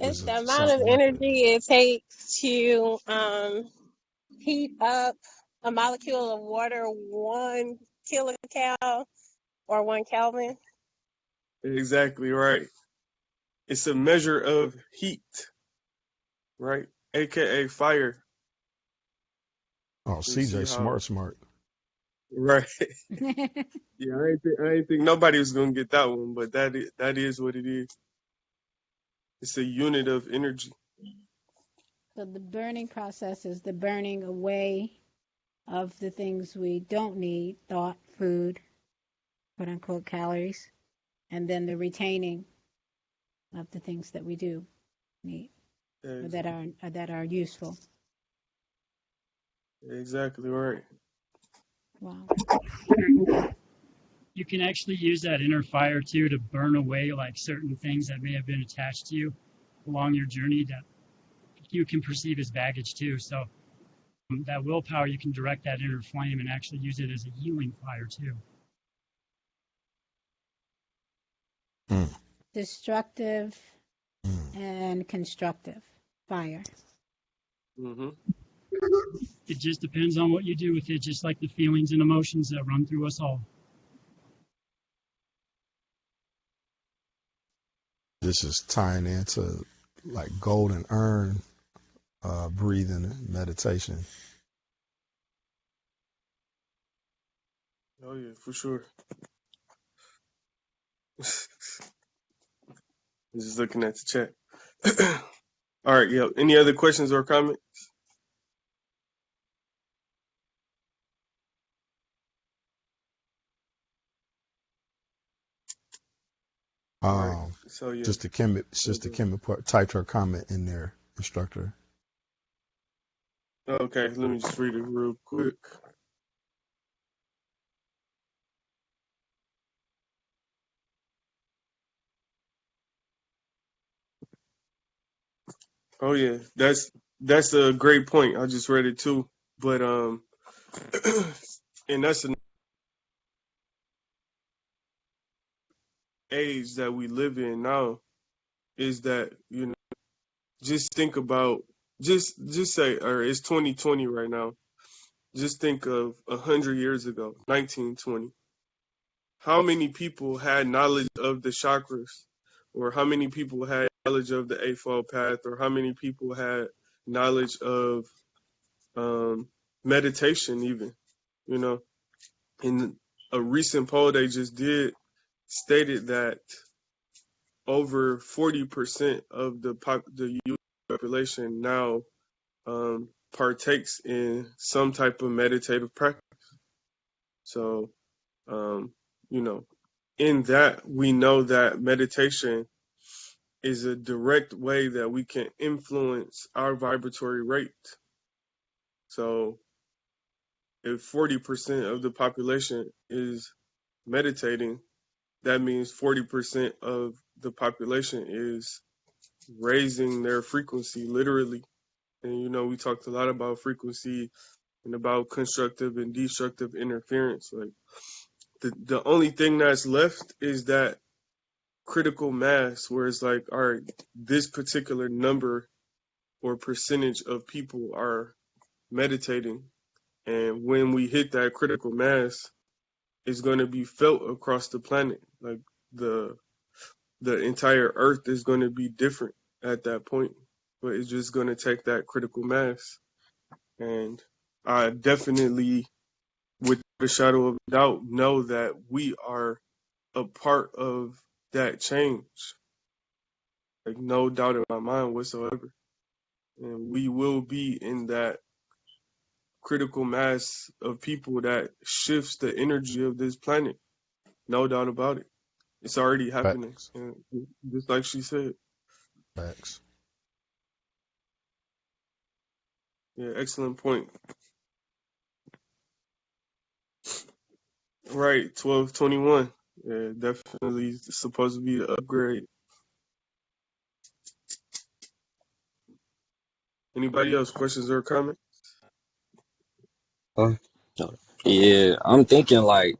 Is It's it the amount of something like energy it takes to heat up a molecule of water 1 kilocal or 1 Kelvin. Exactly right. It's a measure of heat, right? AKA fire. Oh, You see CJ, how, smart. right? Yeah, I ain't think nobody was gonna get that one, but that is what it is. It's a unit of energy. So the burning process is the burning away of the things we don't need, thought, food, quote unquote calories, and then the retaining of the things that we do need or that are useful. Exactly right. Wow. You can actually use that inner fire too to burn away like certain things that may have been attached to you along your journey that you can perceive as baggage too. So that willpower, you can direct that inner flame and actually use it as a healing fire too. Destructive and constructive fire. Mm-hmm. It just depends on what you do with it, just like the feelings and emotions that run through us all. This is tying into like golden urn breathing and meditation. Oh yeah, for sure. Just looking at the chat. All right, yeah. Any other questions or comments? All right. So yeah. Sister Kim typed her comment in there, instructor. Okay, let me just read it real quick. Oh yeah, that's a great point. I just read it too, but and that's an age that we live in now. Is that just think about just say, or it's 2020 right now. Just think of 100 years ago, 1920. How many people had knowledge of the chakras, or how many people had knowledge of the Eightfold Path, or how many people had knowledge of meditation, even, in a recent poll they just did stated that over 40% of the youth population now partakes in some type of meditative practice. So, in that, we know that meditation is a direct way that we can influence our vibratory rate. So if 40% of the population is meditating, that means 40% of the population is raising their frequency literally. And we talked a lot about frequency and about constructive and destructive interference. Like the only thing that's left is that critical mass where it's like, all right, this particular number or percentage of people are meditating. And when we hit that critical mass, it's going to be felt across the planet. Like the entire earth is going to be different at that point, but it's just going to take that critical mass. And I definitely, with a shadow of a doubt, know that we are a part of that change. Like no doubt in my mind whatsoever. And we will be in that critical mass of people that shifts the energy of this planet. No doubt about it. It's already happening. Facts. And just like she said. Facts. Yeah, excellent point. Right, 1221. Yeah, definitely supposed to be the upgrade. Anybody else, questions or comments? Huh? Yeah, I'm thinking like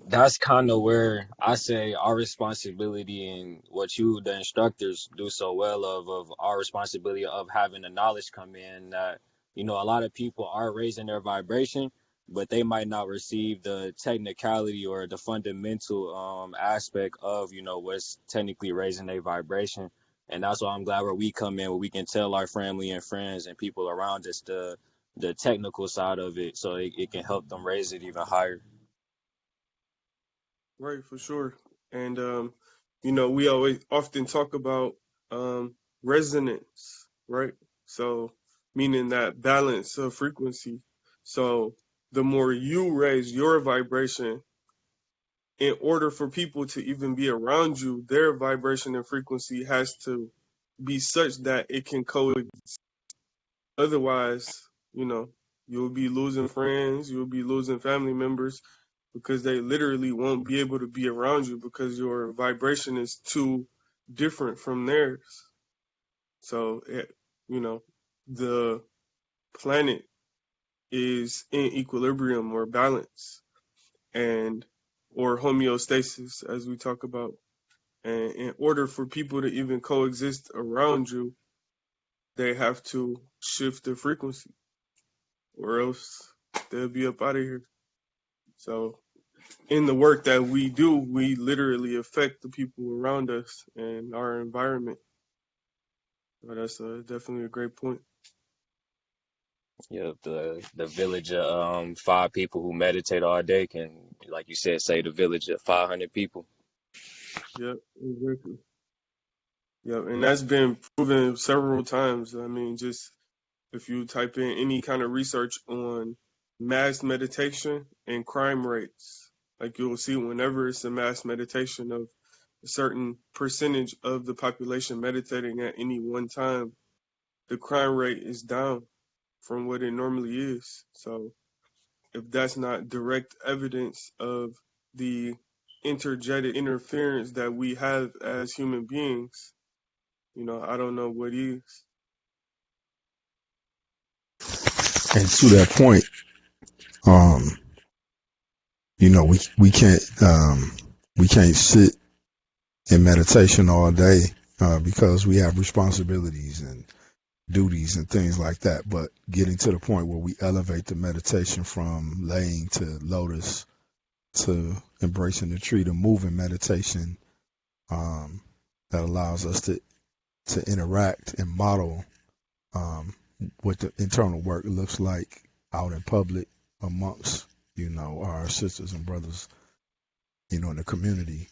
that's kind of where I say our responsibility and what you, the instructors, do so well of our responsibility of having the knowledge come in that, a lot of people are raising their vibration, but they might not receive the technicality or the fundamental aspect of, what's technically raising their vibration. And that's why I'm glad where we come in, where we can tell our family and friends and people around us the technical side of it, so it can help them raise it even higher. Right, for sure. And we always often talk about resonance, right? So meaning that balance of frequency. So the more you raise your vibration, in order for people to even be around you, their vibration and frequency has to be such that it can coexist. Otherwise, you'll be losing friends, you'll be losing family members, because they literally won't be able to be around you because your vibration is too different from theirs. So, the planet is in equilibrium or balance or homeostasis, as we talk about. And in order for people to even coexist around you, they have to shift the frequency, or else they'll be up out of here. So in the work that we do, we literally affect the people around us and our environment. So that's definitely a great point. Yeah, the village of 5 people who meditate all day can, like you said, say the village of 500 people. Yep, exactly. Yep, and that's been proven several times. I mean, just if you type in any kind of research on mass meditation and crime rates, like you'll see whenever it's a mass meditation of a certain percentage of the population meditating at any one time, the crime rate is down from what it normally is. So if that's not direct evidence of the energetic interference that we have as human beings, I don't know what is. And to that point, we can't sit in meditation all day because we have responsibilities and duties and things like that. But getting to the point where we elevate the meditation from laying to lotus to embracing the tree to moving meditation, that allows us to interact and model what the internal work looks like out in public amongst our sisters and brothers in the community,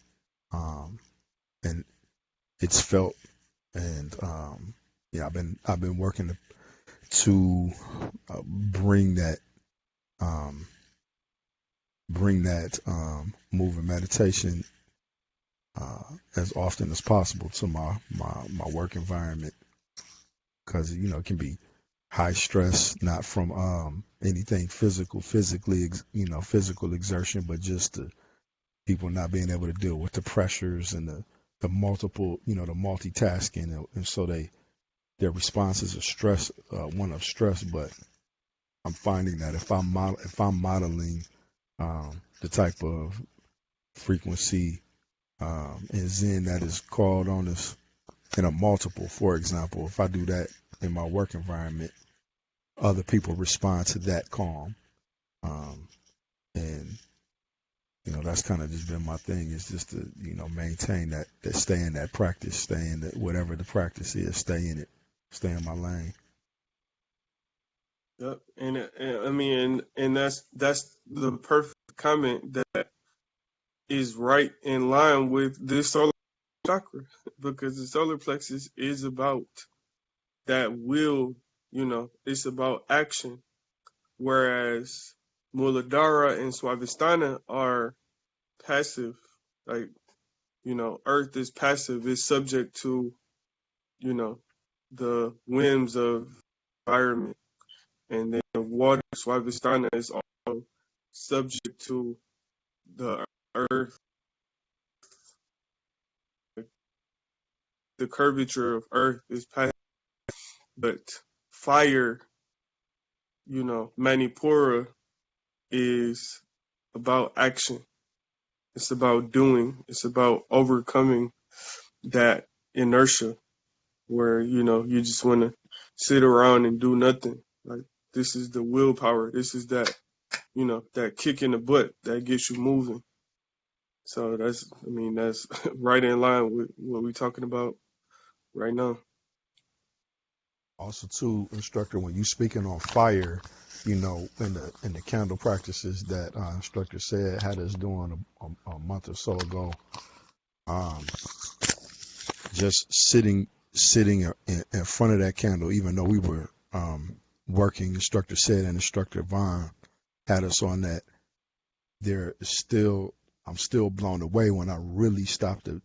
and it's felt. And I've been working to bring that moving meditation as often as possible to my work environment, because it can be high stress, not from anything physically, physical exertion, but just the people not being able to deal with the pressures and the multiple, the multitasking, and so their responses are stress, one of stress. But I'm finding that if I'm modeling the type of frequency and Zen that is called on us in a multiple, for example, if I do that in my work environment, other people respond to that calm. And that's kind of just been my thing, is just to maintain that stay in that practice, stay in that, whatever the practice is, stay in it, stay in my lane. Yep. And I mean, and that's the perfect comment that is right in line with this solar chakra, because the solar plexus is about that will, it's about action, whereas Muladhara and Swavistana are passive. Like, Earth is passive, it's subject to, the whims of environment. And then water, Swavistana, is also subject to the earth, the curvature of earth is passive. But fire, Manipura, is about action. It's about doing. It's about overcoming that inertia where, you just want to sit around and do nothing. Like, this is the willpower. This is that, that kick in the butt that gets you moving. So that's right in line with what we're talking about right now. Also, too, instructor, when you speaking on fire, in the candle practices that instructor said had us doing a month or so ago, just sitting in front of that candle, even though we were working, instructor said, and instructor Vaughn had us on that. I'm still blown away when I really stop to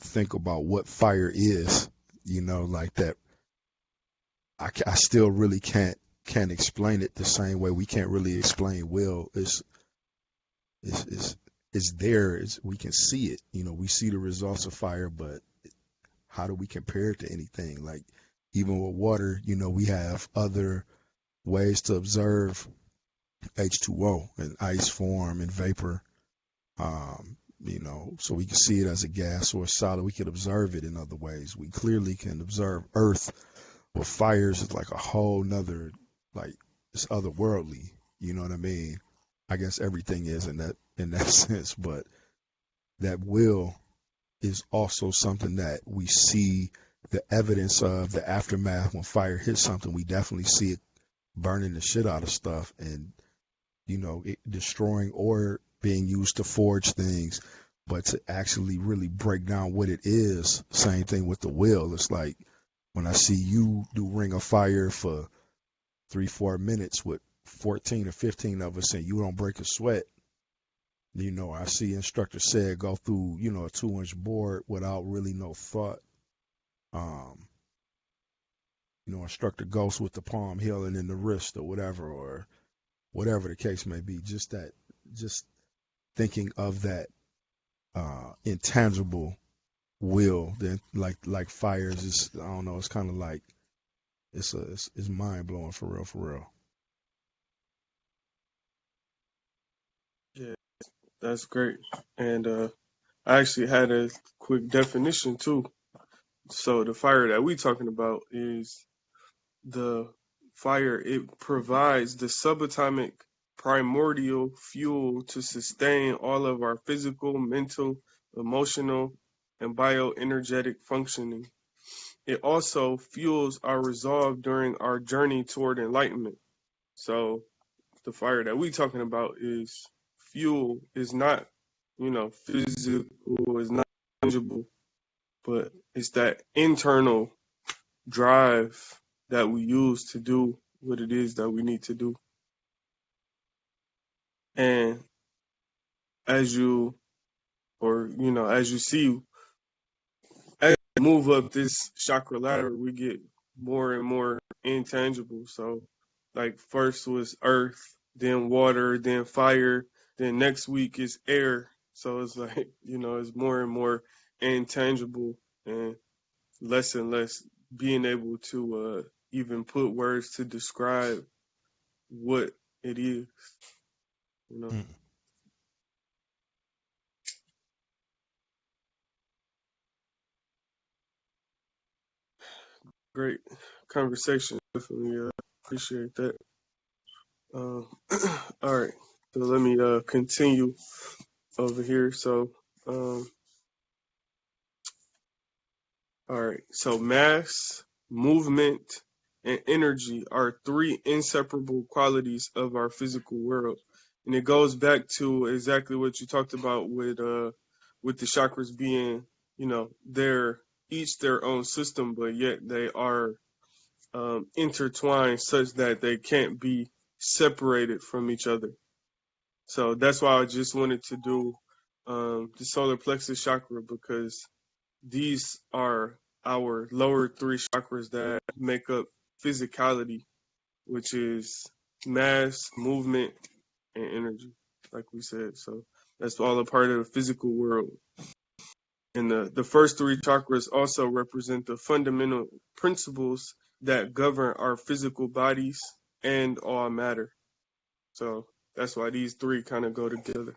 think about what fire is, like that. I still really can't explain it the same way we can't really explain will. It's there. We can see it. We see the results of fire, but how do we compare it to anything? Like, even with water, we have other ways to observe H2O and ice form and vapor. So we can see it as a gas or a solid. We can observe it in other ways. We clearly can observe earth. With fires, it's like a whole nother, like, it's otherworldly. You know what I mean? I guess everything is in that sense, but that will is also something that we see the evidence of, the aftermath. When fire hits something, we definitely see it burning the shit out of stuff, and it destroying or being used to forge things. But to actually really break down what it is, same thing with the will. It's like when I see you do Ring of Fire for 3-4 minutes with 14 or 15 of us and you don't break a sweat, I see instructor said go through, a 2-inch board without really no thought. Instructor Ghost with the palm healing in the wrist or whatever the case may be. Just thinking of that intangible will, then like fires is, I don't know, it's kind of like it's mind blowing for real. Yeah, that's great. And I actually had a quick definition too. So the fire that we talking about is the fire. It provides the subatomic primordial fuel to sustain all of our physical, mental, emotional, and bioenergetic functioning. It also fuels our resolve during our journey toward enlightenment. So the fire that we talking about is fuel, is not, physical, is not tangible, but it's that internal drive that we use to do what it is that we need to do. And as you or as you see, as we move up this chakra ladder, we get more and more intangible. So, like, first was earth, then water, then fire, then next week is air. So it's like, it's more and more intangible and less being able to even put words to describe what it is. Mm. Great conversation. Definitely appreciate that. All right. So let me continue over here. So, all right. So mass, movement, and energy are three inseparable qualities of our physical world, and it goes back to exactly what you talked about with the chakras being, they're each their own system, but yet they are intertwined such that they can't be separated from each other. So that's why I just wanted to do the solar plexus chakra, because these are our lower three chakras that make up physicality, which is mass, movement, and energy, like we said. So that's all a part of the physical world. And the first three chakras also represent the fundamental principles that govern our physical bodies and all matter. So that's why these three kind of go together.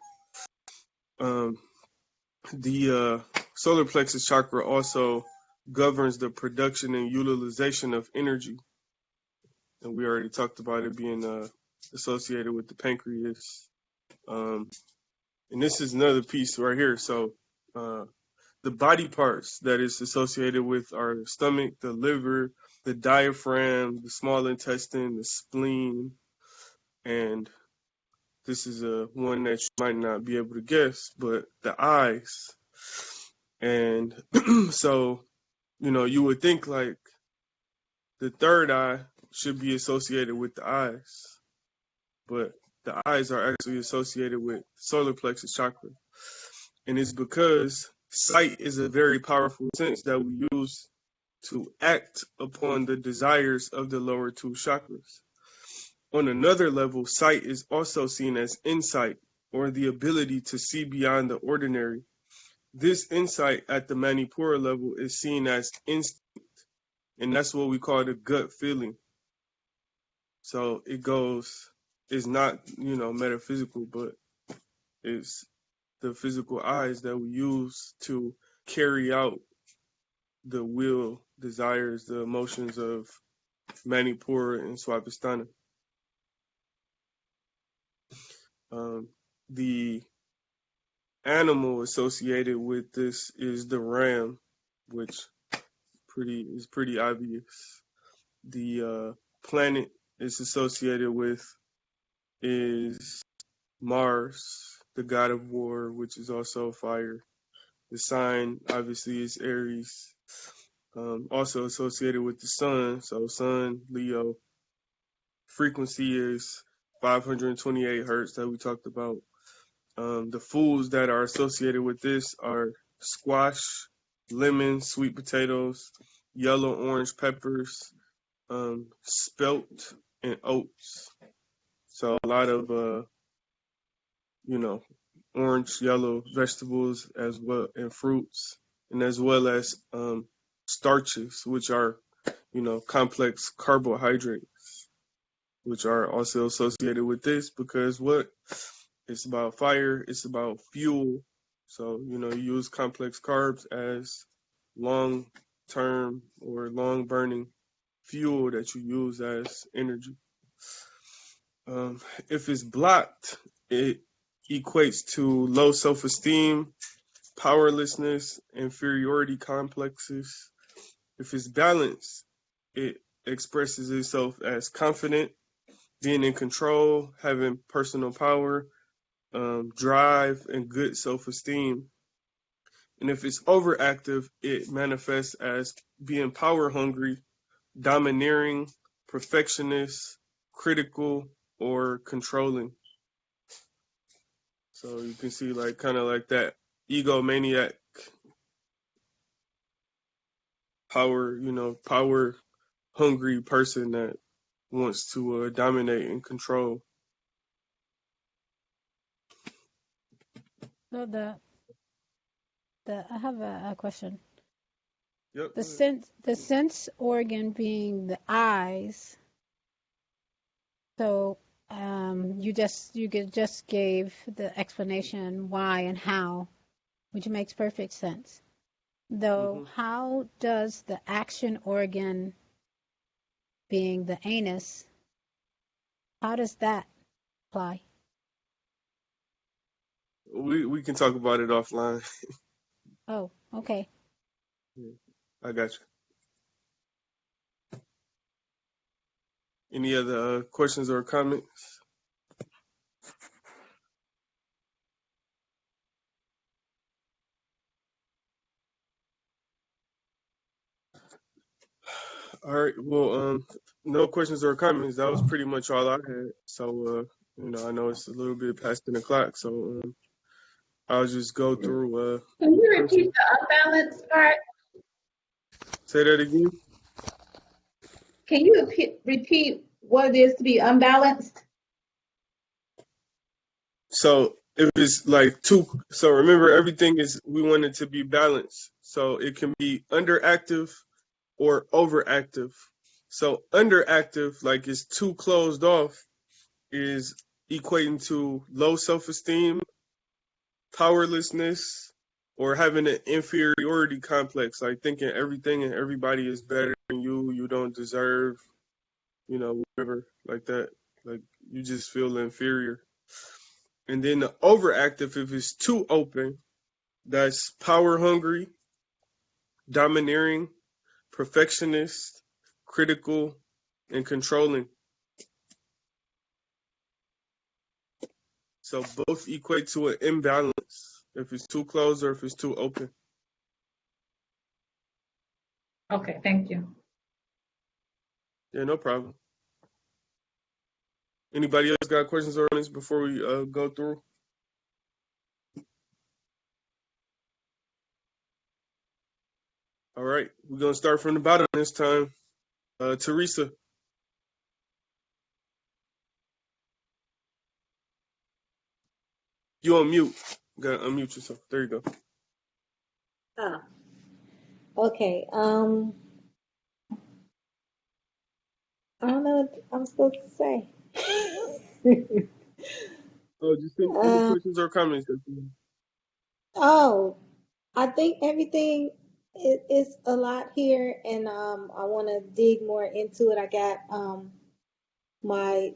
The solar plexus chakra also governs the production and utilization of energy. And we already talked about it being associated with the pancreas. And this is another piece right here. So the body parts that is associated with are the stomach, the liver, the diaphragm, the small intestine, the spleen, and this is one that you might not be able to guess, but the eyes. And so, you would think like the third eye should be associated with the eyes, but the eyes are actually associated with solar plexus chakra. And it's because sight is a very powerful sense that we use to act upon the desires of the lower two chakras. On another level, sight is also seen as insight, or the ability to see beyond the ordinary. This insight at the Manipura level is seen as instinct, and that's what we call the gut feeling. So it's not, metaphysical, but it's the physical eyes that we use to carry out the will, desires, the emotions of Manipura and Swapistana. The animal associated with this is the ram, which is pretty obvious. The planet it's associated with is Mars, the god of war, which is also fire. The sign obviously is Aries. Also associated with the sun, so sun, Leo. Frequency is 528 hertz that we talked about. The foods that are associated with this are squash, lemon, sweet potatoes, yellow orange peppers, spelt, and oats. So a lot of orange, yellow vegetables as well, and fruits, and as well as starches, which are complex carbohydrates, which are also associated with this, because it's about fire, it's about fuel. So, you use complex carbs as long-term or long-burning fuel that you use as energy. If it's blocked, it equates to low self-esteem, powerlessness, inferiority complexes. If it's balanced, it expresses itself as confident, being in control, having personal power, drive, and good self-esteem. And if it's overactive, it manifests as being power hungry, domineering, perfectionist, critical, or controlling. So you can see kind of like that egomaniac, power hungry person that wants to dominate and control. So I have a question. Yep. The sense organ being the eyes. So you just gave the explanation why and how, which makes perfect sense. Though, how does the action organ being the anus, how does that apply? We can talk about it offline. Oh, okay. I got you. Any other questions or comments? All right. Well, no questions or comments. That was pretty much all I had. So, I know it's a little bit past 10 o'clock. So, I'll just go through. Can you repeat the unbalanced part? Say that again. Can you repeat what it is to be unbalanced? So if it's like two, so remember we want it to be balanced. So it can be underactive or overactive. So underactive, like it's too closed off, is equating to low self-esteem, powerlessness, or having an inferiority complex, like thinking everything and everybody is better than you don't deserve, whatever, like that. Like you just feel inferior. And then the overactive, if it's too open, that's power hungry, domineering, perfectionist, critical, and controlling. So both equate to an imbalance if it's too closed or if it's too open. Okay, thank you. Yeah, no problem. Anybody else got questions or comments before we go through? All right, we're going to start from the bottom this time. Teresa. You on mute. You got to unmute yourself. There you go. Okay. I don't know what I'm supposed to say. Oh, just any questions or comments? Oh, I think everything is a lot here, and I want to dig more into it. I got my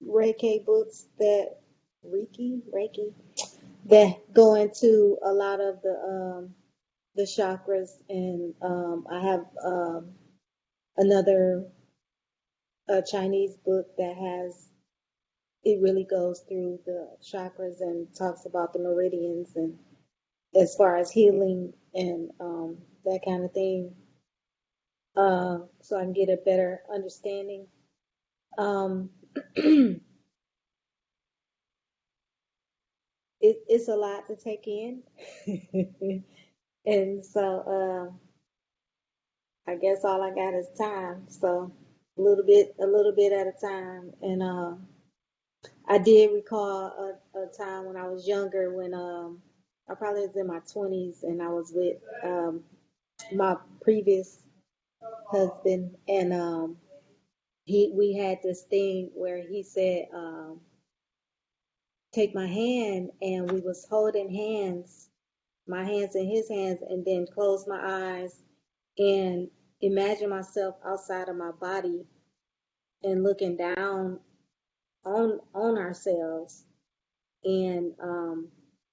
Reiki books Reiki that go into a lot of the chakras, and I have another Chinese book that it really goes through the chakras and talks about the meridians and as far as healing and that kind of thing, so I can get a better understanding. It's a lot to take in, and so I guess all I got is time. So a little bit at a time. And I did recall a time when I was younger when I probably was in my 20s and I was with my previous husband, and we had this thing where he said, take my hand, and we was holding hands, my hands in his hands, and then close my eyes and imagine myself outside of my body and looking down on ourselves. And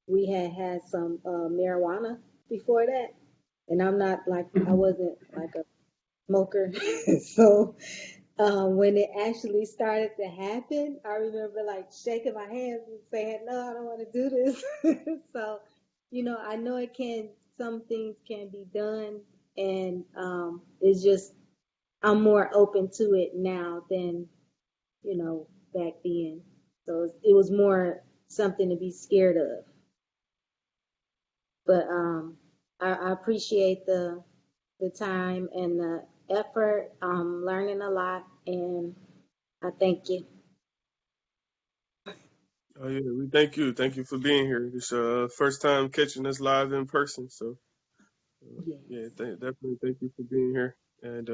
we had some marijuana before that, and I'm not like, I wasn't like a smoker. So when it actually started to happen, I remember like shaking my hands and saying, no, I don't want to do this. So, I know some things can be done, and it's just, I'm more open to it now than, back then. So it was more something to be scared of. But I appreciate the time and the effort. I'm learning a lot, and I thank you. Oh yeah, we thank you. Thank you for being here. It's first time catching us live in person, so yeah, definitely thank you for being here. And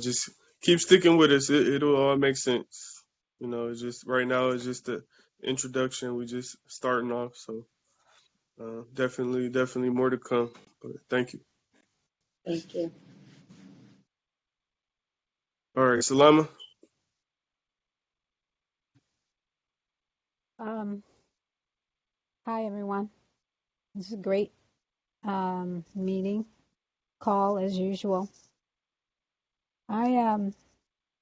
just keep sticking with us. It'll all make sense. It's just right now it's just the introduction. We just starting off, so definitely more to come. But thank you. Thank you. All right, Salama. Hi, everyone. This is a great meeting call as usual. I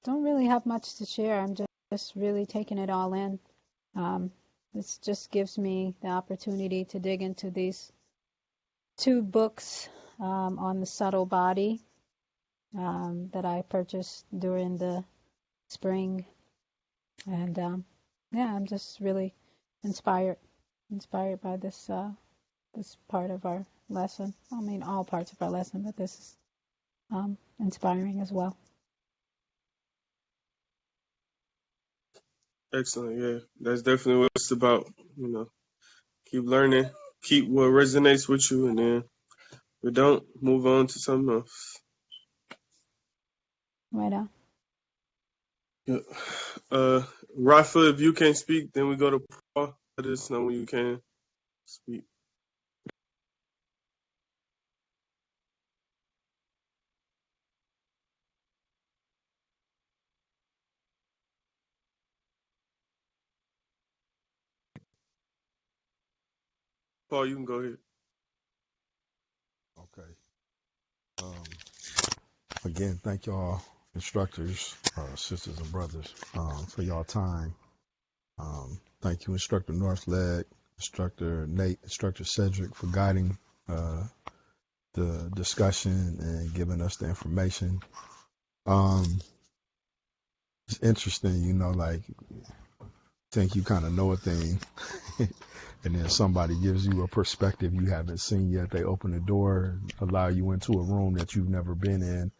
don't really have much to share. I'm just really taking it all in. This just gives me the opportunity to dig into these two books on the subtle body that I purchased during the spring. And yeah, I'm just really inspired by this this part of our lesson. I mean, all parts of our lesson, but this is inspiring as well. Excellent. Yeah, that's definitely what it's about. Keep learning, keep what resonates with you, and then if we don't, move on to something else. Right on. Yeah. Rafa, if you can't speak, then we go to Paul. Let us know when you can speak. Paul, you can go ahead. Okay. Again, thank y'all, instructors, sisters and brothers, for y'all time. Thank you, Instructor Northleg, Instructor Nate, Instructor Cedric, for guiding the discussion and giving us the information. It's interesting, like, think you kind of know a thing, and then somebody gives you a perspective you haven't seen yet. They open the door, allow you into a room that you've never been in,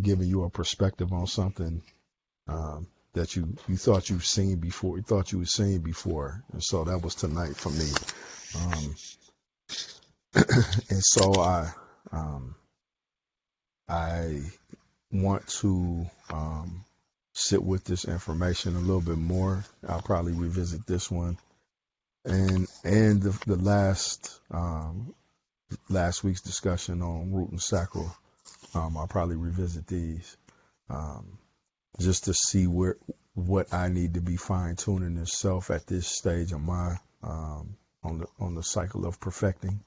giving you a perspective on something that you thought you've seen before, you thought you had seen before. And so that was tonight for me. And so I want to sit with this information a little bit more. I'll probably revisit this one and the last week's discussion on root and sacral. I'll probably revisit these just to see what I need to be fine tuning in self at this stage of my on the cycle of perfecting.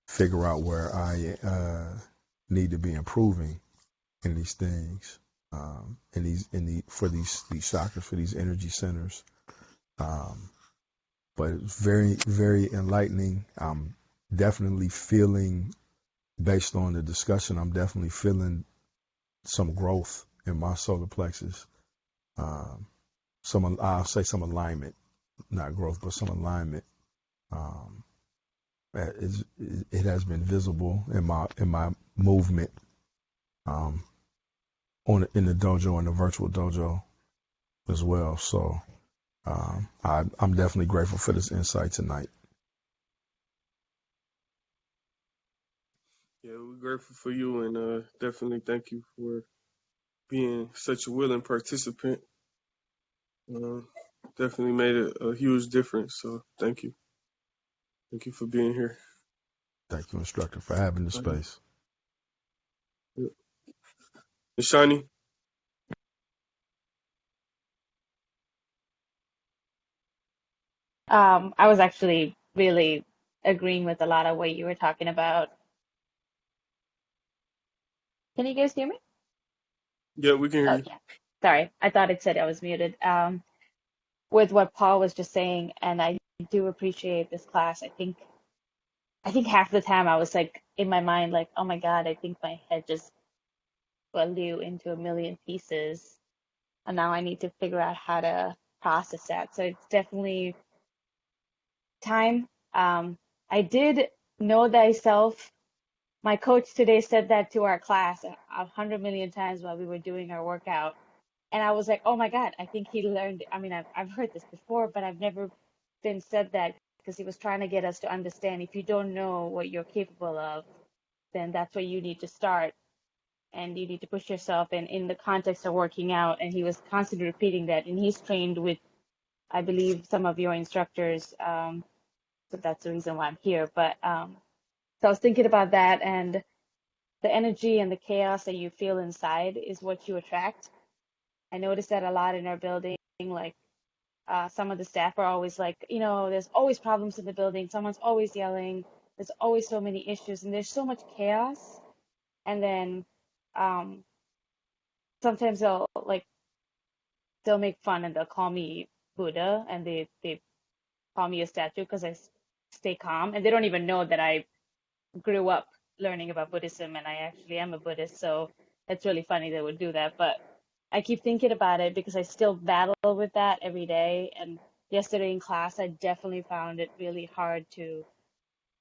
Figure out where I need to be improving in these things, for these chakras, for these energy centers. But it's very, very enlightening. I'm definitely feeling, based on the discussion, I'm definitely feeling some growth in my solar plexus. I'll say some alignment, not growth, but some alignment. It has been visible in my movement, in the dojo and the virtual dojo as well. So I'm definitely grateful for this insight tonight. Yeah, we're grateful for you, and definitely thank you for being such a willing participant. Definitely made a huge difference. So thank you. Thank you for being here. Thank you, instructor, for having the space. Yep. Shani. I was actually really agreeing with a lot of what you were talking about. Can you guys hear me? Yeah, we can hear you. Okay. Sorry, I thought it said I was muted. With what Paul was just saying, and I do appreciate this class. I think half the time I was like in my mind, like, oh my God, I think my head just flew into a million pieces, and now I need to figure out how to process that. So it's definitely time I did know thyself. My coach today said that to our class 100 million times while we were doing our workout. And I was like, oh my God, I think he learned. I mean, I've heard this before, but I've never been said that because he was trying to get us to understand if you don't know what you're capable of, then that's where you need to start and you need to push yourself and in the context of working out. And he was constantly repeating that. And he's trained with, I believe, some of your instructors. So that's the reason why I'm here. But so I was thinking about that, and the energy and the chaos that you feel inside is what you attract. I noticed that a lot in our building, like some of the staff are always like, there's always problems in the building. Someone's always yelling. There's always so many issues, and there's so much chaos. And then um, sometimes they'll make fun and they'll call me Buddha, and they call me a statue because stay calm, and they don't even know that I grew up learning about Buddhism and I actually am a Buddhist. So it's really funny they would do that. But I keep thinking about it because I still battle with that every day. And yesterday in class, I definitely found it really hard to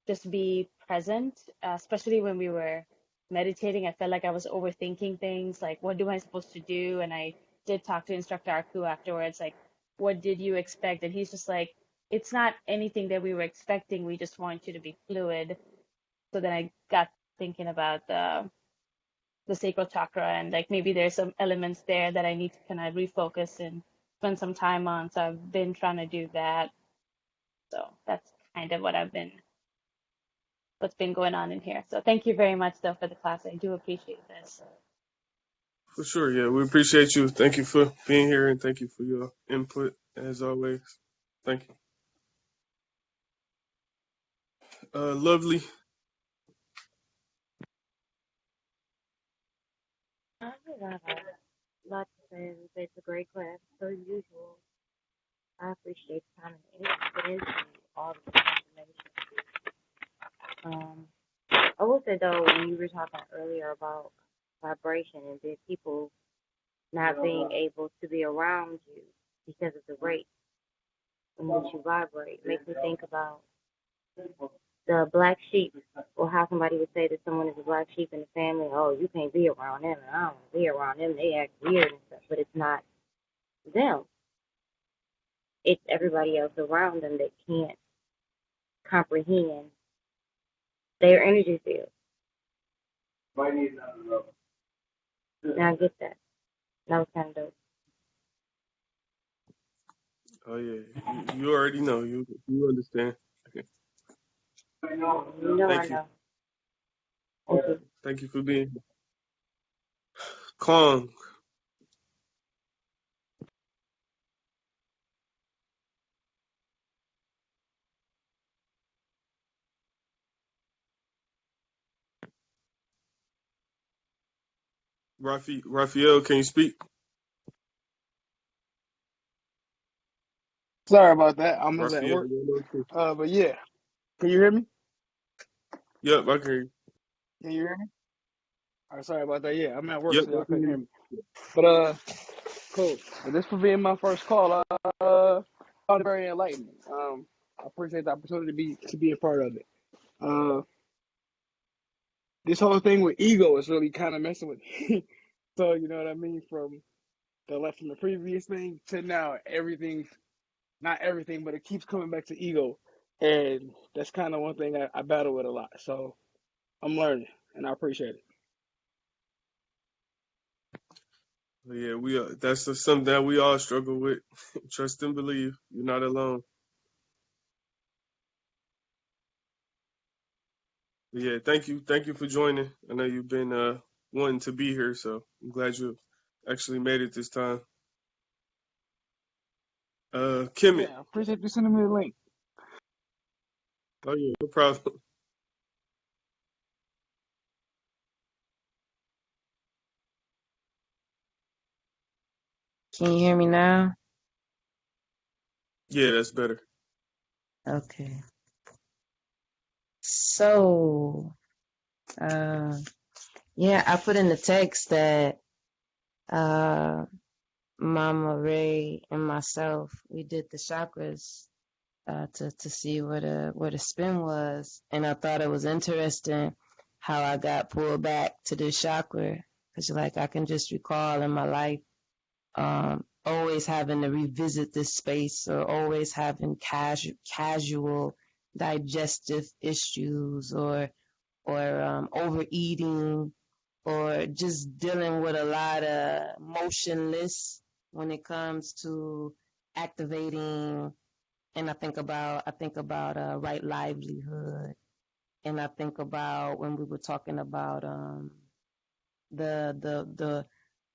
just be present, especially when we were meditating. I felt like I was overthinking things, like what am I supposed to do? And I did talk to Instructor Aku afterwards, like, what did you expect? And he's just like, it's not anything that we were expecting. We just want you to be fluid. So then I got thinking about the sacral chakra and like maybe there's some elements there that I need to kind of refocus and spend some time on. So I've been trying to do that. So that's kind of what's been going on in here. So thank you very much though for the class. I do appreciate this. For sure, yeah. We appreciate you. Thank you for being here and thank you for your input as always. Thank you. Lovely. I don't have a lot to say. It's a great class, per usual. I appreciate the time and energy put into all the information. I will say though, when you were talking earlier about vibration and then people not being able to be around you because of the rate in which you vibrate, makes me think about the black sheep, or how somebody would say that someone is a black sheep in the family. Oh, you can't be around them, and I don't want to be around them. They act weird and stuff, but it's not them. It's everybody else around them that can't comprehend their energy field. Now I get that. That was kind of dope. Oh yeah. You already know. You understand. Okay. You know Thank I you. know. Thank you. Thank you for being here. Kong. Raphael, can you speak? Sorry about that. I was at Raphael. work. But yeah, can you hear me? Yep, I can hear you. Can you hear me? All right, sorry about that. Yeah, I'm at work, Yep, so I y'all can couldn't hear hear you. me. But cool. But this for being my first call. Found it very enlightening. I appreciate the opportunity to be a part of it. This whole thing with ego is really kind of messing with me. So you know what I mean? From the previous thing to now, everything, not everything, but it keeps coming back to ego, and that's kind of one thing I battle with a lot. So I'm learning, and I appreciate it. Yeah, that's something that we all struggle with. Trust and believe. You're not alone. But yeah, thank you. Thank you for joining. I know you've been wanting to be here, so I'm glad you actually made it this time. Kemet. Yeah, I appreciate you sending me the link. Oh yeah, no problem. Can you hear me now? Yeah, that's better. Okay. So, yeah, I put in the text that Mama Ray and myself, we did the chakras to see where the spin was, and I thought it was interesting how I got pulled back to this chakra, because like I can just recall in my life always having to revisit this space, or always having casual digestive issues, or overeating, or just dealing with a lot of motionless when it comes to activating. And I think about right livelihood, and I think about when we were talking about the the the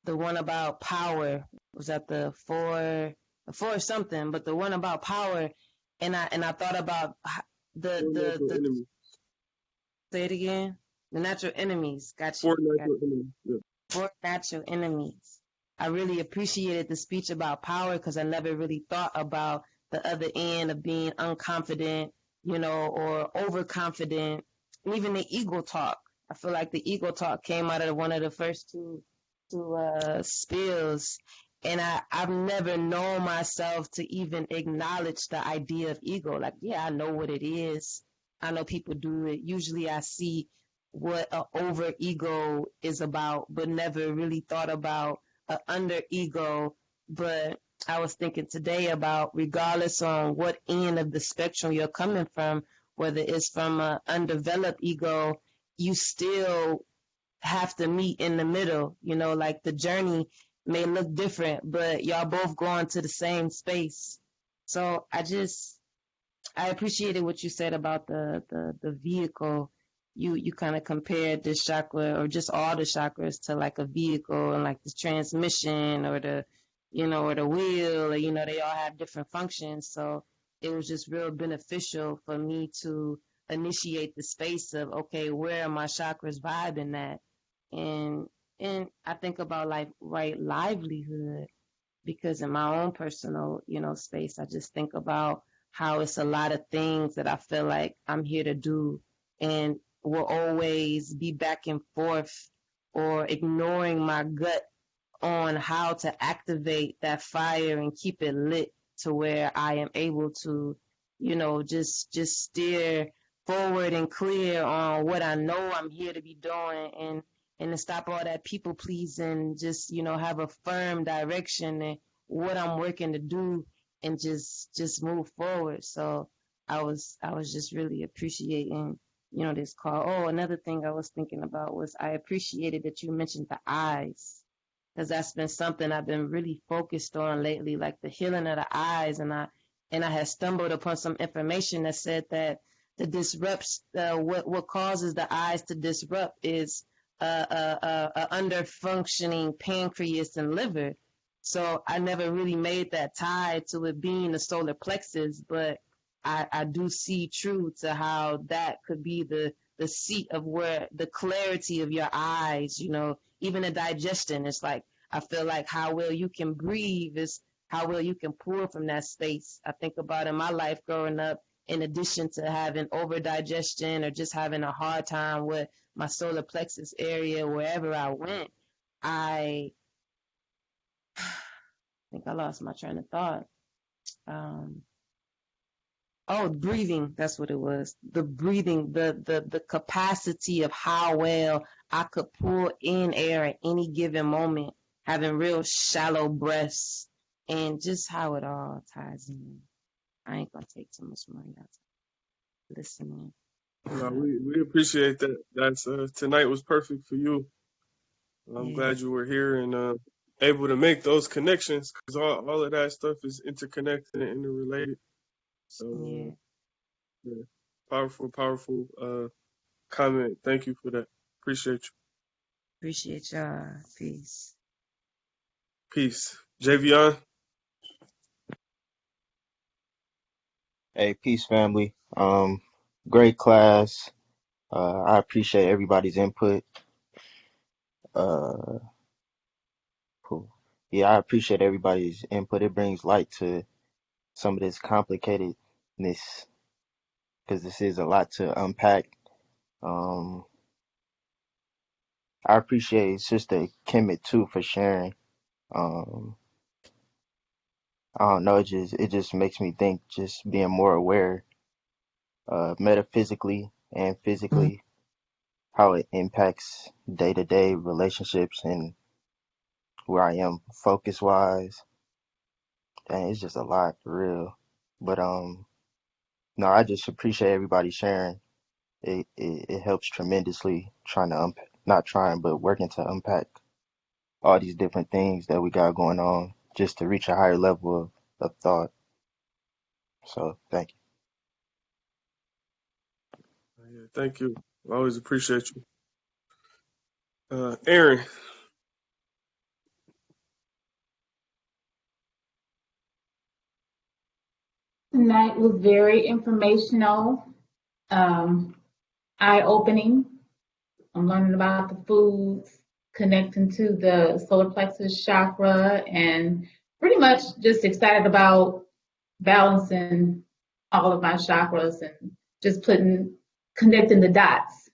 the one about power. Was that the four something, but the one about power, and I thought about the say it again, the natural enemies. Got Four you. natural enemies. Yeah. For natural enemies. I really appreciated the speech about power, because I never really thought about the other end of being unconfident, or overconfident, and even the ego talk. I feel like the ego talk came out of one of the first two spills, and I've never known myself to even acknowledge the idea of ego. Like, yeah, I know what it is. I know people do it. Usually I see what a over ego is about, but never really thought about a under ego. But I was thinking today about, regardless on what end of the spectrum you're coming from, whether it's from an undeveloped ego, you still have to meet in the middle. Like the journey may look different, but y'all both going to the same space. So I appreciated what you said about the vehicle. You kind of compared this chakra, or just all the chakras, to like a vehicle, and like the transmission, or or the wheel, or they all have different functions. So it was just real beneficial for me to initiate the space of, okay, where are my chakras vibing at? And I think about like right livelihood, because in my own personal, space, I just think about how it's a lot of things that I feel like I'm here to do, and will always be back and forth, or ignoring my gut on how to activate that fire and keep it lit, to where I am able to, just steer forward and clear on what I know I'm here to be doing, and to stop all that people pleasing, just, have a firm direction and what I'm working to do, and just move forward. So I was just really appreciating, this call. Oh, another thing I was thinking about was, I appreciated that you mentioned the eyes, because that's been something I've been really focused on lately, like the healing of the eyes. And I had stumbled upon some information that said that the disrupts, what causes the eyes to disrupt is a under functioning pancreas and liver. So I never really made that tie to it being the solar plexus, but I do see true to how that could be the seat of where the clarity of your eyes, even the digestion. It's like, I feel like how well you can breathe is how well you can pour from that space. I think about in my life growing up, in addition to having over digestion, or just having a hard time with my solar plexus area wherever I went, I think I lost my train of thought. Oh, breathing. That's what it was. The breathing, the capacity of how well I could pull in air at any given moment, having real shallow breaths, and just how it all ties in. I ain't gonna take too much more of y'all time listening. No, we appreciate that. That's tonight was perfect for you. I'm Yeah, glad you were here and able to make those connections, because all of that stuff is interconnected and interrelated. So yeah. yeah, powerful comment. Thank you for that. Appreciate you. Appreciate y'all. Peace. Peace. Javion. Hey, peace, family. Great class. I appreciate everybody's input. Uh, cool. Yeah, I appreciate everybody's input. It brings light to some of this complicatedness, because this is a lot to unpack. Um, I appreciate Sister Kemet too for sharing. Um, I don't know, it just makes me think, just being more aware, metaphysically and physically, how it impacts day-to-day relationships and where I am focus wise. And it's just a lot for real. But no, I just appreciate everybody sharing. It helps tremendously trying to not trying, but working to unpack all these different things that we got going on just to reach a higher level of thought. So thank you. Yeah, thank you. I always appreciate you. Aaron. Tonight was very informational, eye-opening. I'm learning about the foods, connecting to the solar plexus chakra, and pretty much just excited about balancing all of my chakras and just connecting the dots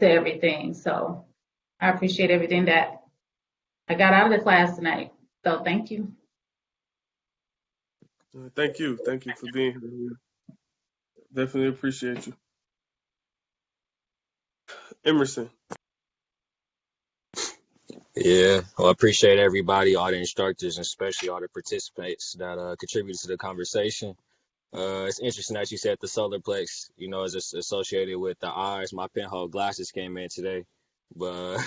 to everything. So I appreciate everything that I got out of the class tonight. So thank you. Thank you. Thank you for being here. Definitely appreciate you. Emerson. Yeah, well, I appreciate everybody, all the instructors, and especially all the participants that contributed to the conversation. It's interesting that you said the solar plex, is associated with the eyes. My pinhole glasses came in today, but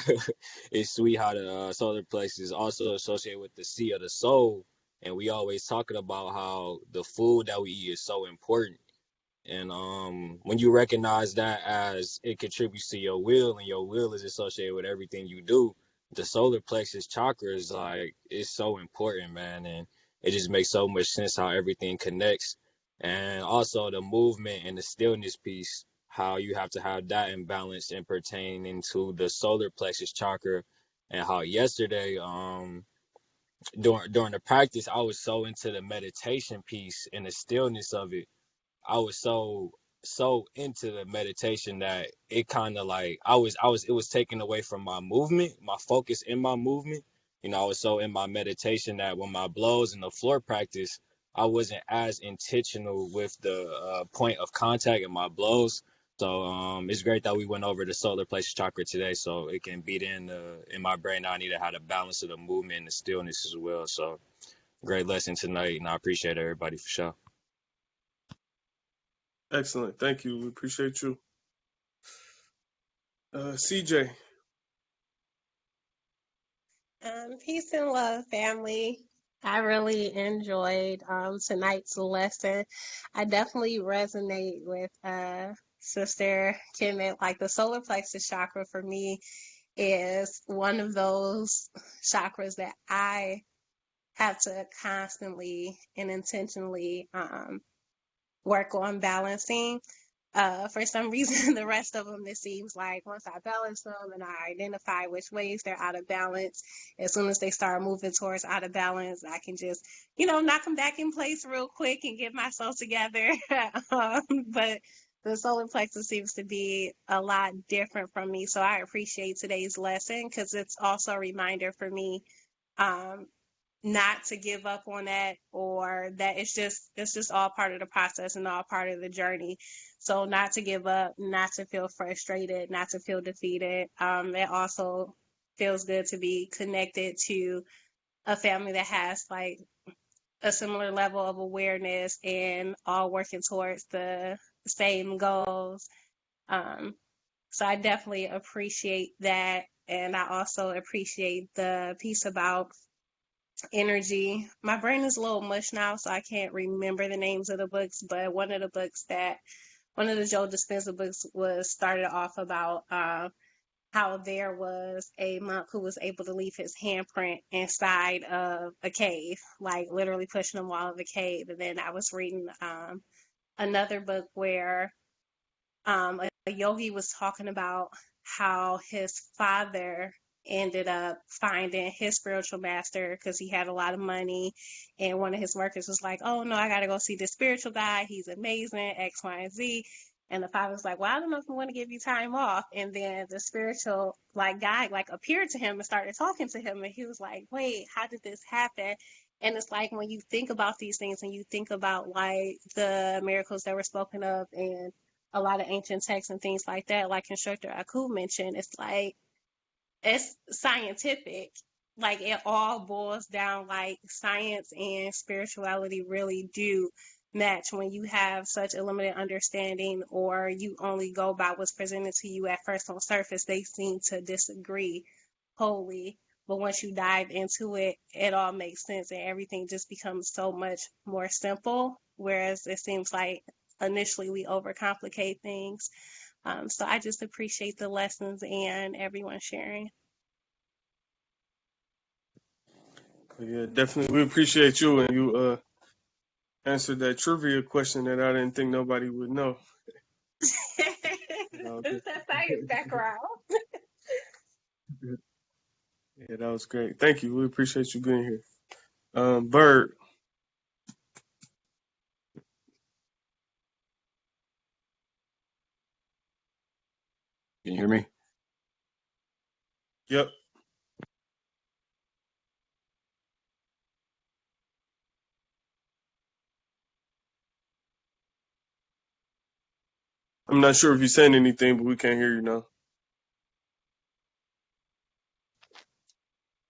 it's sweet how the solar plex is also associated with the sea of the soul. And we always talking about how the food that we eat is so important. And when you recognize that as it contributes to your will, and your will is associated with everything you do, the solar plexus chakra is like, it's so important, man. And it just makes so much sense how everything connects. And also the movement and the stillness piece, how you have to have that in balance and pertaining to the solar plexus chakra. And how yesterday, during the practice, I was so into the meditation piece and the stillness of it. I was so into the meditation that it kind of like it was taken away from my movement, my focus in my movement. I was so in my meditation that when my blows in the floor practice, I wasn't as intentional with the point of contact in my blows. So it's great that we went over the solar plexus chakra today, so it can beat in my brain. I need to have the balance of the movement and the stillness as well. So great lesson tonight, and I appreciate everybody for sure. Excellent. Thank you. We appreciate you. CJ. Peace and love, family. I really enjoyed tonight's lesson. I definitely resonate with Sister Kemet. Like the solar plexus chakra for me is one of those chakras that I have to constantly and intentionally work on balancing. For some reason, the rest of them, it seems like once I balance them and I identify which ways they're out of balance, as soon as they start moving towards out of balance, I can just, knock them back in place real quick and get myself together. But the solar plexus seems to be a lot different from me. So I appreciate today's lesson because it's also a reminder for me not to give up on that, or that it's just all part of the process and all part of the journey. So not to give up, not to feel frustrated, not to feel defeated. It also feels good to be connected to a family that has like a similar level of awareness and all working towards the same goals. So I definitely appreciate that. And I also appreciate the piece about energy. My brain is a little mush now, so I can't remember the names of the books, but one of the Joe Dispenza books was started off about how there was a monk who was able to leave his handprint inside of a cave, like literally pushing the wall of a cave. And then I was reading another book where a yogi was talking about how his father ended up finding his spiritual master because he had a lot of money, and one of his workers was like, oh no, I gotta go see this spiritual guy, he's amazing, X, Y, and Z. And the father was like, well, I don't know if we want to give you time off. And then the spiritual guy appeared to him and started talking to him, and he was like, wait, how did this happen? And it's like when you think about these things and you think about like the miracles that were spoken of in a lot of ancient texts and things like that, like Instructor Aku mentioned, it's like it's scientific. Like it all boils down, like science and spirituality really do match when you have such a limited understanding or you only go by what's presented to you at first on surface. They seem to disagree wholly. But once you dive into it, it all makes sense and everything just becomes so much more simple. Whereas it seems like initially we overcomplicate things. So I just appreciate the lessons and everyone sharing. Yeah, definitely. We appreciate you, and you answered that trivia question that I didn't think nobody would know. It's that science background. Yeah, that was great. Thank you. We appreciate you being here. Bird. Can you hear me? Yep. I'm not sure if you're saying anything, but we can't hear you now.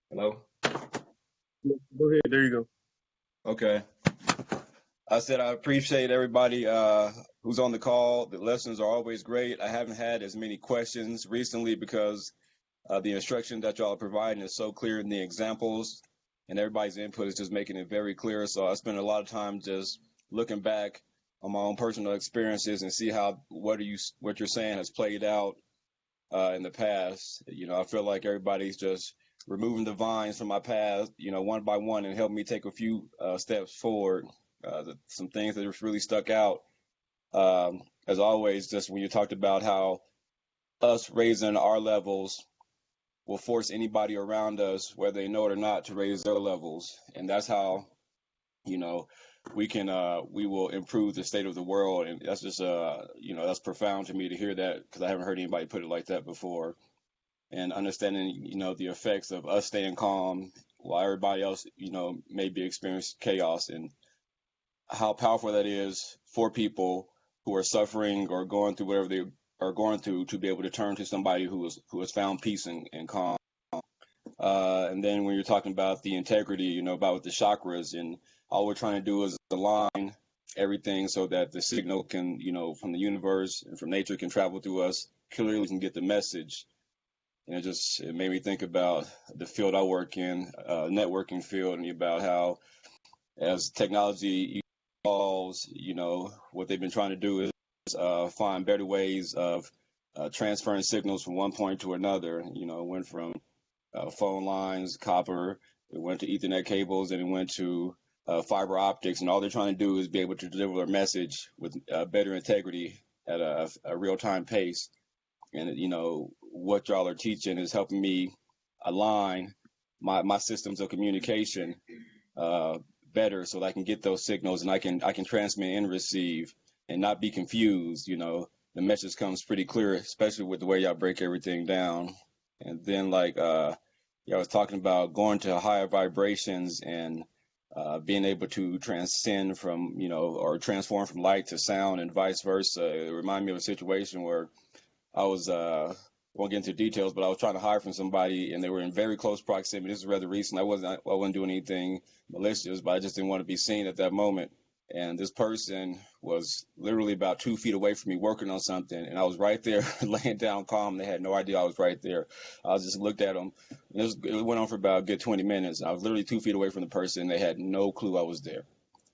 Hello? Go ahead. There you go. Okay. I said I appreciate everybody who's on the call. The lessons are always great. I haven't had as many questions recently because the instruction that y'all are providing is so clear in the examples, and everybody's input is just making it very clear. So I spend a lot of time just looking back on my own personal experiences and see how what you're saying has played out in the past. I feel like everybody's just removing the vines from my path, one by one, and helping me take a few steps forward. Some things that have really stuck out, as always, just when you talked about how us raising our levels will force anybody around us, whether they know it or not, to raise their levels. And that's how, we will improve the state of the world. And that's just, that's profound to me to hear that, because I haven't heard anybody put it like that before. And understanding, the effects of us staying calm while everybody else, may be experiencing chaos, and how powerful that is for people who are suffering or going through whatever they are going through, to be able to turn to somebody who has found peace and calm. And then when you're talking about the integrity, about the chakras, and all we're trying to do is align everything so that the signal can, from the universe and from nature, can travel through us clearly, we can get the message. And it made me think about the field I work in, networking field, and about how as technology evolves, what they've been trying to do is find better ways of transferring signals from one point to another. It went from phone lines, copper, it went to Ethernet cables, and it went to fiber optics. And all they're trying to do is be able to deliver a message with better integrity at a real-time pace. And, what y'all are teaching is helping me align my systems of communication better, so that I can get those signals, and I can transmit and receive and not be confused. The message comes pretty clear, especially with the way y'all break everything down. And then y'all was talking about going to higher vibrations and being able to transcend from, or transform from light to sound and vice versa. It reminded me of a situation where I was, won't get into details, but I was trying to hide from somebody, and they were in very close proximity. This is rather recent. I wasn't doing anything malicious, but I just didn't want to be seen at that moment. And this person was literally about 2 feet away from me working on something, and I was right there laying down calm. They had no idea I was right there. I just looked at them. It went on for about a good 20 minutes. I was literally 2 feet away from the person. They had no clue I was there.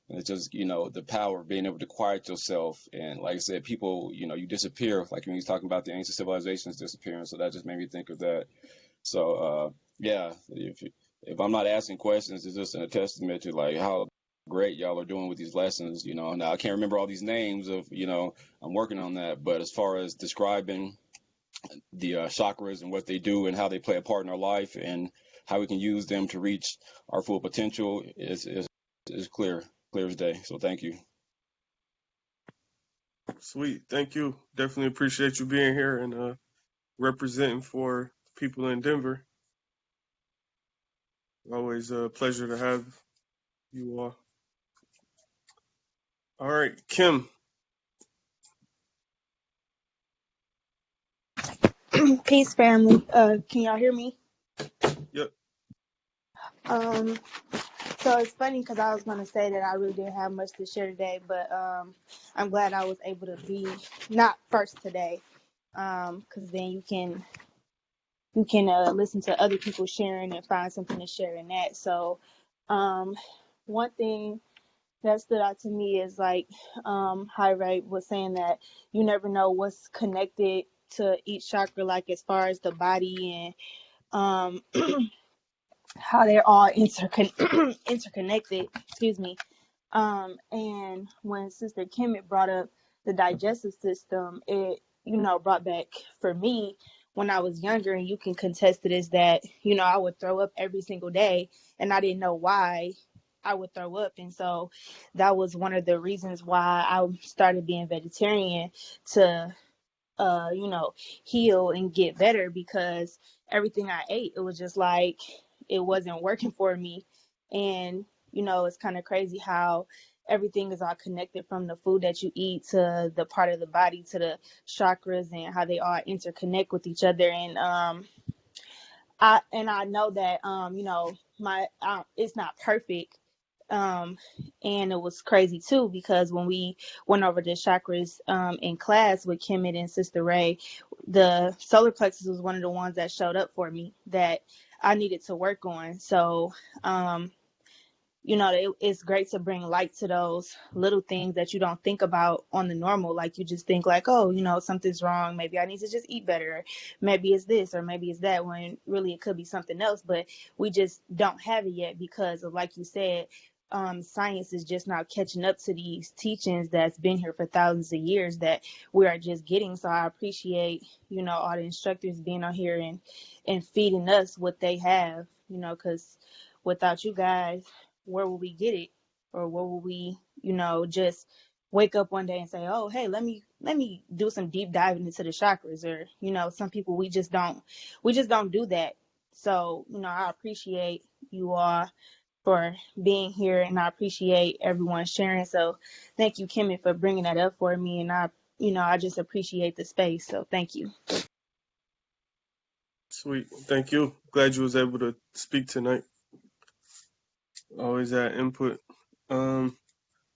And it's just, the power of being able to quiet yourself. And like I said, people, you disappear, like when he's talking about the ancient civilizations disappearing. So that just made me think of that. So, yeah, if I'm not asking questions, it's just a testament to like how great y'all are doing with these lessons. Now I can't remember all these names of, I'm working on that. But as far as describing the chakras and what they do and how they play a part in our life and how we can use them to reach our full potential is clear as day. So thank you. Sweet. Thank you. Definitely appreciate you being here and representing for people in Denver. Always a pleasure to have You are. All right, Kim. Peace, family. Can y'all hear me? Yep. Um, so it's funny because I was gonna say that I really didn't have much to share today, but I'm glad I was able to be not first today, because then you can listen to other people sharing and find something to share in that. So, one thing that stood out to me is like High Right was saying that you never know what's connected to each chakra, like as far as the body and how they're all interconnected. Excuse me. And when Sister Kim had brought up the digestive system, it brought back for me when I was younger, and you can contest to this, that I would throw up every single day, and I didn't know why I would throw up, and so that was one of the reasons why I started being vegetarian, to heal and get better, because everything I ate, it was just like it wasn't working for me. And it's kind of crazy how everything is all connected, from the food that you eat to the part of the body to the chakras, and how they all interconnect with each other. And I know that my it's not perfect. And it was crazy too, because when we went over the chakras in class with Kemet and Sister Ray, the solar plexus was one of the ones that showed up for me that I needed to work on. So it's great to bring light to those little things that you don't think about on the normal. Like, you just think like, oh, something's wrong. Maybe I need to just eat better. Maybe it's this, or maybe it's that, when really it could be something else. But we just don't have it yet because of, like you said, science is just now catching up to these teachings that's been here for thousands of years that we are just getting. So I appreciate, all the instructors being on here and feeding us what they have, because without you guys, where will we get it? Or where will we, just wake up one day and say, oh, hey, let me do some deep diving into the chakras? Or, some people, we just don't do that. So, I appreciate you all for being here, and I appreciate everyone sharing. So thank you, Kimmy, for bringing that up for me. And I just appreciate the space. So thank you. Sweet. Thank you. Glad you was able to speak tonight. Always that input.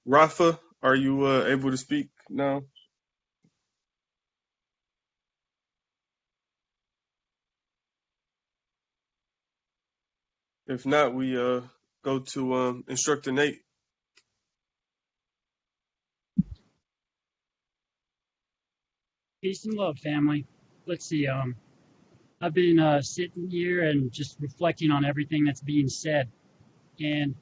Rafa, are you able to speak now? If not, we go to Instructor Nate. Peace and love, family. Let's see. I've been sitting here and just reflecting on everything that's being said, and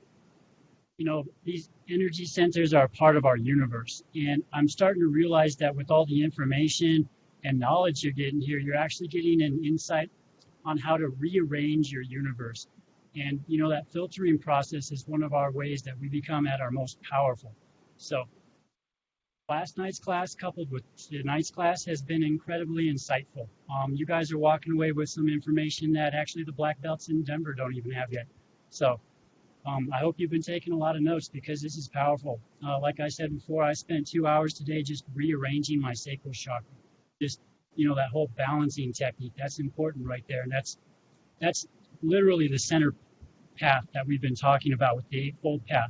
these energy centers are a part of our universe. And I'm starting to realize that with all the information and knowledge you're getting here, you're actually getting an insight on how to rearrange your universe. And that filtering process is one of our ways that we become at our most powerful. So last night's class coupled with tonight's class has been incredibly insightful. You guys are walking away with some information that actually the black belts in Denver don't even have yet. So I hope you've been taking a lot of notes, because this is powerful. Like I said before, I spent 2 hours today just rearranging my sacral chakra. Just, that whole balancing technique, that's important right there. And that's literally the center path that we've been talking about with the Eightfold Path.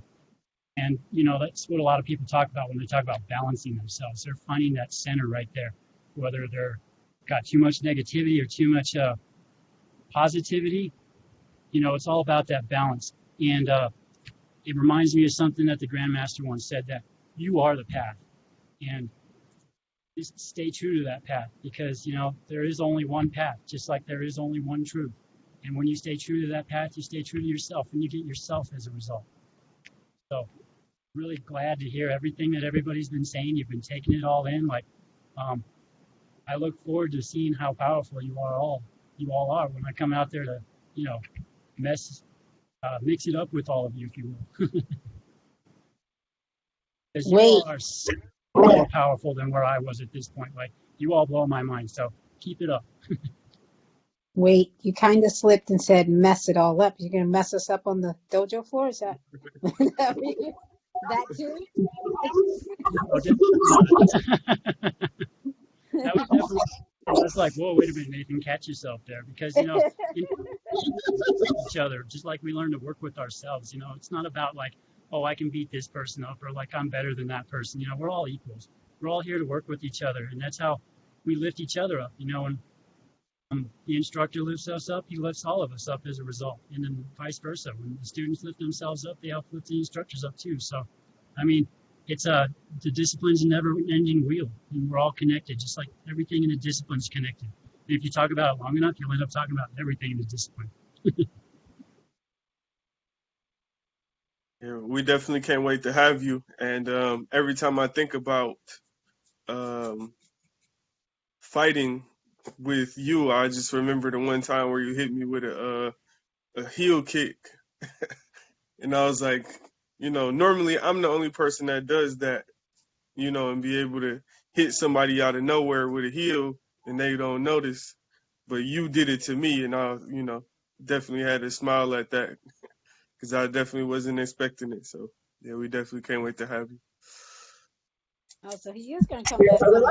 And, that's what a lot of people talk about when they talk about balancing themselves. They're finding that center right there, whether they're got too much negativity or too much positivity. It's all about that balance. And it reminds me of something that the Grandmaster once said, that you are the path. And just stay true to that path, because, there is only one path, just like there is only one truth. And when you stay true to that path, you stay true to yourself, and you get yourself as a result. So really glad to hear everything that everybody's been saying. You've been taking it all in. Like, I look forward to seeing how powerful you all are when I come out there to, mix it up with all of you, if you will. Because you Wait. all are so more powerful than where I was at this point. Like, you all blow my mind. So keep it up. Wait, you kind of slipped and said mess it all up. You're going to mess us up on the dojo floor? Is that that too? Oh, that was definitely. I was like, whoa, wait a minute, Nathan, catch yourself there, because in each other, just like we learn to work with ourselves. It's not about like, oh, I can beat this person up, or like I'm better than that person. We're all equals. We're all here to work with each other, and that's how we lift each other up. And the instructor lifts us up, he lifts all of us up as a result, and then vice versa. When the students lift themselves up, they help lift the instructors up too. So, I mean, it's the discipline's a never-ending wheel, and we're all connected, just like everything in the discipline's connected. And if you talk about it long enough, you'll end up talking about everything in the discipline. Yeah, we definitely can't wait to have you. And every time I think about fighting with you, I just remember the one time where you hit me with a heel kick. And I was like, normally I'm the only person that does that, and be able to hit somebody out of nowhere with a heel and they don't notice. But you did it to me, and I, definitely had to smile at that because I definitely wasn't expecting it. So, yeah, we definitely can't wait to have you. Oh, so he is going to come back on.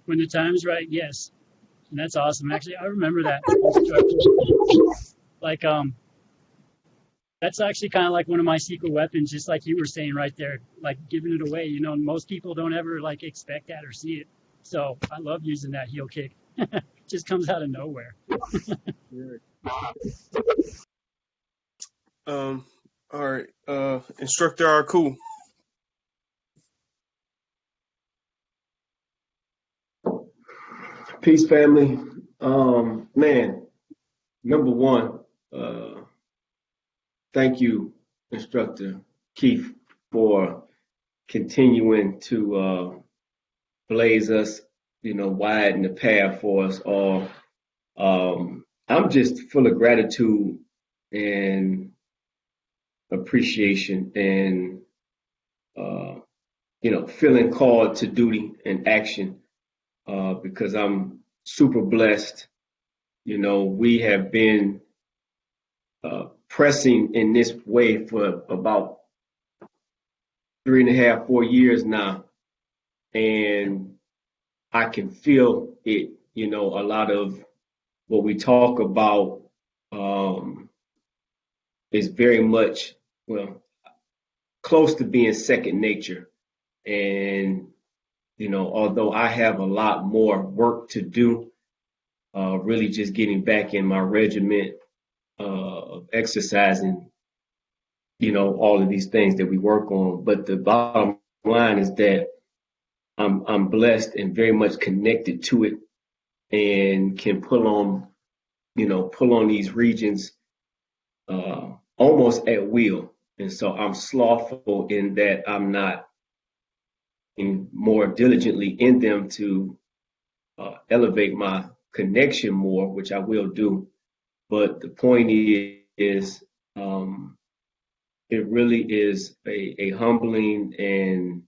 When the time's right, yes. And that's awesome. Actually, I remember that. Like, that's actually kind of like one of my secret weapons, just like you were saying right there, like giving it away. Most people don't ever like expect that or see it. So I love using that heel kick. Just comes out of nowhere. All right. Instructor Arku. Peace, family. Man, number one, thank you, Instructor Keith, for continuing to blaze us, widen the path for us all. I'm just full of gratitude and appreciation and, feeling called to duty and action because I'm super blessed. We have been pressing in this way for about 3.5, 4 years now. And I can feel it, a lot of what we talk about is very much, close to being second nature. And, although I have a lot more work to do, really just getting back in my regiment of exercising, all of these things that we work on. But the bottom line is that I'm blessed and very much connected to it and can pull on these regions almost at will. And so I'm slothful in that I'm not more diligently in them to elevate my connection more, which I will do. But the point is it really is a humbling and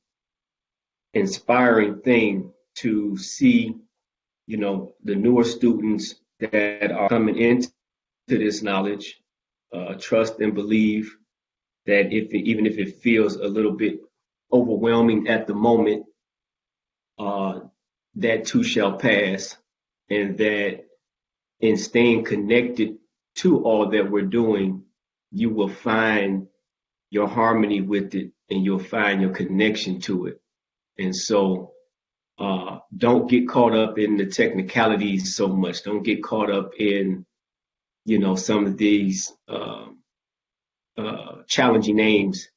inspiring thing to see, the newer students that are coming into this knowledge, trust and believe that even if it feels a little bit overwhelming at the moment, that too shall pass, and that in staying connected to all that we're doing, you will find your harmony with it and you'll find your connection to it. And so don't get caught up in the technicalities so much. Don't get caught up in, some of these challenging names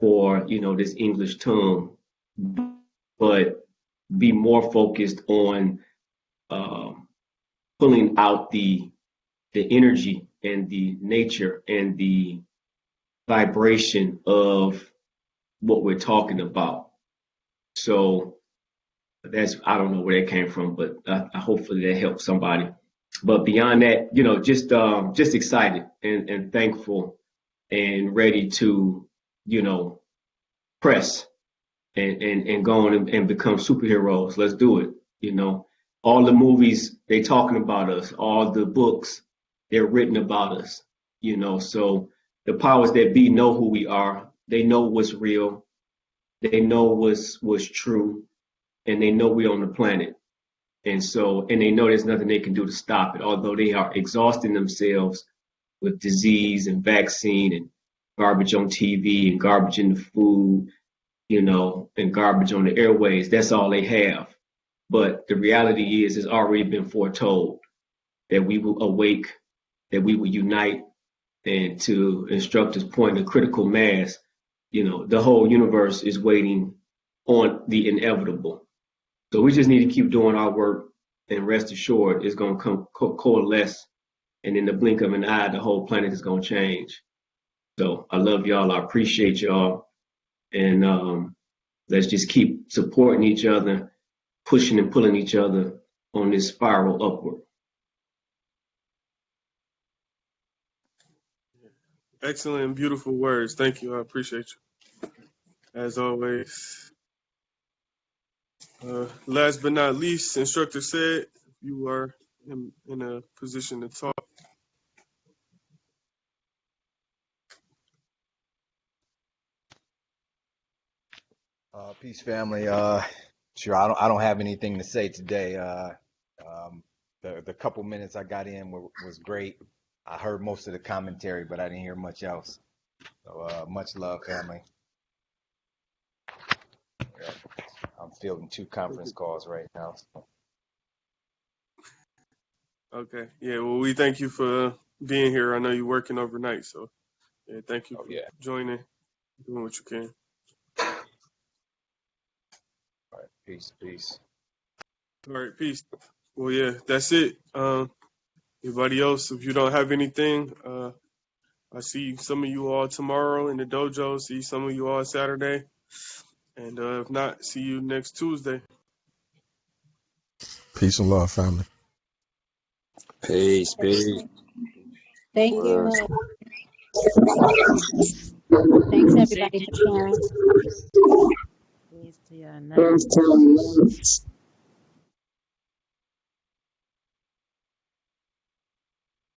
for, this English tongue, but be more focused on pulling out the energy and the nature and the vibration of what we're talking about. So I don't know where that came from, but hopefully that helps somebody. But beyond that, just excited and thankful and ready to, press and go on and become superheroes. Let's do it. You know, all the movies they talking about us, all the books they're written about us. You know, so the powers that be know who we are. They know what's real. They know what's true, and they know we're on the planet. And they know there's nothing they can do to stop it. Although they are exhausting themselves with disease and vaccine and garbage on TV and garbage in the food, you know, and garbage on the airways. That's all they have. But the reality is, it's already been foretold that we will awake, that we will unite, and to Instructor's point, the critical mass, you know, the whole universe is waiting on the inevitable. So we just need to keep doing our work, and rest assured, it's going to come coalesce, and in the blink of an eye, the whole planet is going to change. So I love y'all. I appreciate y'all, and let's just keep supporting each other, pushing and pulling each other on this spiral upward. Excellent and beautiful words. Thank you. I appreciate you. As always. Last but not least, Instructor said, you are in a position to talk. Peace, family. Sure, I don't have anything to say today. The couple minutes I got in was great. I heard most of the commentary, but I didn't hear much else. So much love, family. Yeah, I'm fielding 2 conference calls right now. Okay. Yeah, well, we thank you for being here. I know you're working overnight, so yeah, thank you for joining, doing what you can. All right, peace. All right, peace. Well, yeah, that's it. Anybody else, if you don't have anything, I see some of you all tomorrow in the dojo, see some of you all Saturday, and if not, see you next Tuesday. Peace and love, family. Peace. Thank you. Thanks everybody for sharing. Peace to your nuts.